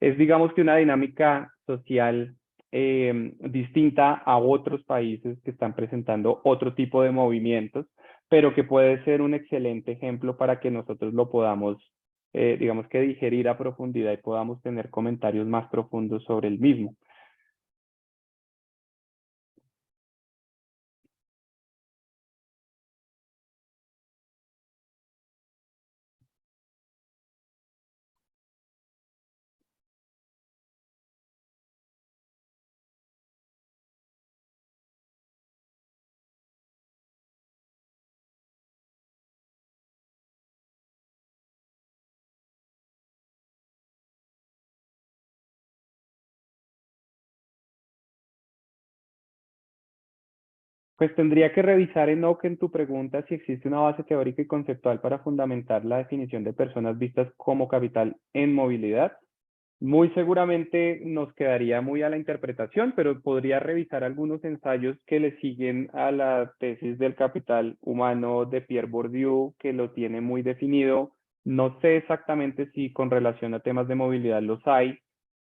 Es, digamos que una dinámica social distinta a otros países que están presentando otro tipo de movimientos, pero que puede ser un excelente ejemplo para que nosotros lo podamos, digamos que digerir a profundidad y podamos tener comentarios más profundos sobre el mismo. Pues tendría que revisar en tu pregunta si existe una base teórica y conceptual para fundamentar la definición de personas vistas como capital en movilidad. Muy seguramente nos quedaría muy a la interpretación, pero podría revisar algunos ensayos que le siguen a la tesis del capital humano de Pierre Bourdieu, que lo tiene muy definido. No sé exactamente si con relación a temas de movilidad los hay,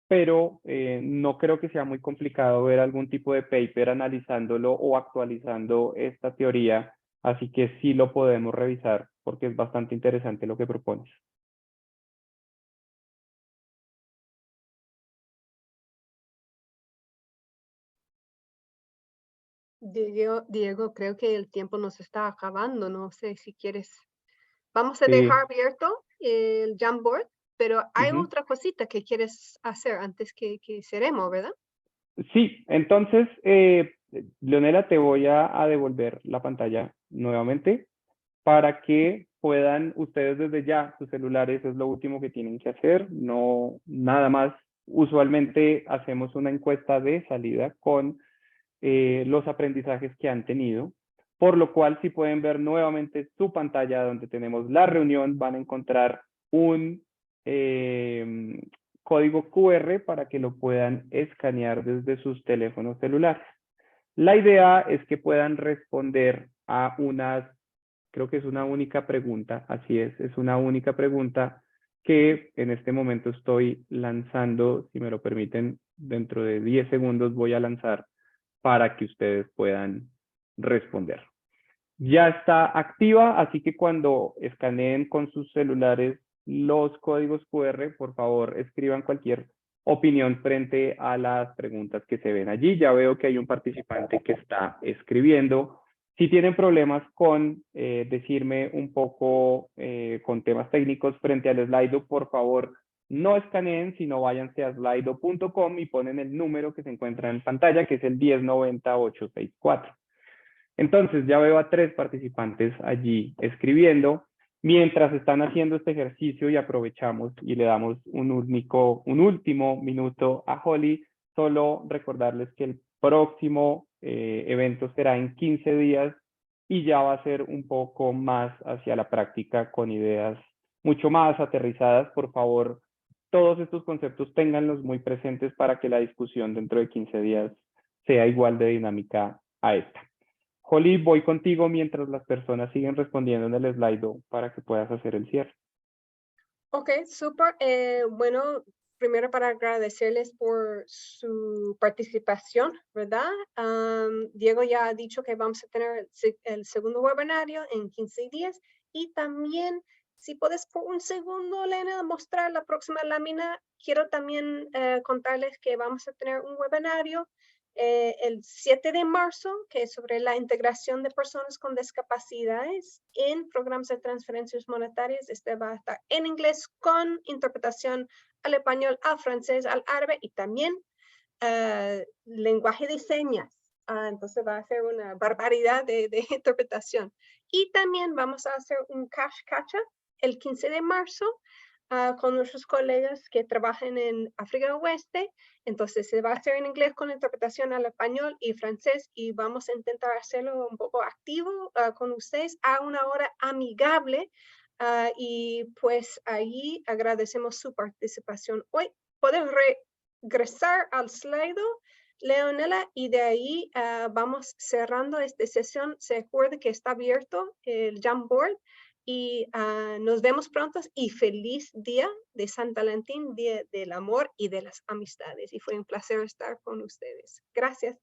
pero no creo que sea muy complicado ver algún tipo de paper analizándolo o actualizando esta teoría, así que sí lo podemos revisar porque es bastante interesante lo que propones. Diego, creo que el tiempo nos está acabando. No sé si quieres. Vamos a Sí. dejar abierto el Jamboard, pero hay Ujú. otra cosita que quieres hacer antes que cerremos, ¿verdad? Sí, entonces, Leonela, te voy a devolver la pantalla nuevamente para que puedan ustedes desde ya, sus celulares es lo último que tienen que hacer, no nada más. Usualmente hacemos una encuesta de salida con los aprendizajes que han tenido, por lo cual si pueden ver nuevamente su pantalla donde tenemos la reunión, van a encontrar un código QR para que lo puedan escanear desde sus teléfonos celulares. La idea es que puedan responder a unas Creo que es una única pregunta, así es una única pregunta que en este momento estoy lanzando, si me lo permiten, dentro de 10 segundos voy a lanzar para que ustedes puedan responder. Ya está activa, así que cuando escaneen con sus celulares los códigos QR, por favor, escriban cualquier opinión frente a las preguntas que se ven allí. Ya veo que hay un participante que está escribiendo. Si tienen problemas con decirme un poco con temas técnicos frente al Slido, por favor, no escaneen, sino váyanse a slido.com y ponen el número que se encuentra en pantalla, que es el 1090-864. Entonces, ya veo a 3 participantes allí escribiendo. Mientras están haciendo este ejercicio y aprovechamos y le damos un último minuto a Holly, solo recordarles que el próximo evento será en 15 días y ya va a ser un poco más hacia la práctica con ideas mucho más aterrizadas. Por favor, todos estos conceptos ténganlos muy presentes para que la discusión dentro de 15 días sea igual de dinámica a esta. Holly, voy contigo mientras las personas siguen respondiendo en el Slido para que puedas hacer el cierre. Ok, súper. Bueno, primero para agradecerles por su participación, ¿verdad? Diego ya ha dicho que vamos a tener el segundo webinario en 15 días y también, si puedes por un segundo, Elena, mostrar la próxima lámina, quiero también contarles que vamos a tener un webinario el 7 de marzo, que es sobre la integración de personas con discapacidades en programas de transferencias monetarias. Este va a estar en inglés con interpretación al español, al francés, al árabe y también lenguaje de señas. Entonces va a ser una barbaridad de interpretación. Y también vamos a hacer un cash catch-up el 15 de marzo con nuestros colegas que trabajan en África Oeste. Entonces se va a hacer en inglés con interpretación al español y francés y vamos a intentar hacerlo un poco activo con ustedes a una hora amigable y pues ahí agradecemos su participación hoy. Pueden regresar al Slido, Leonela, y de ahí vamos cerrando esta sesión. Se acuerde que está abierto el Jamboard. Y nos vemos pronto y feliz día de San Valentín, día del amor y de las amistades. Y fue un placer estar con ustedes. Gracias.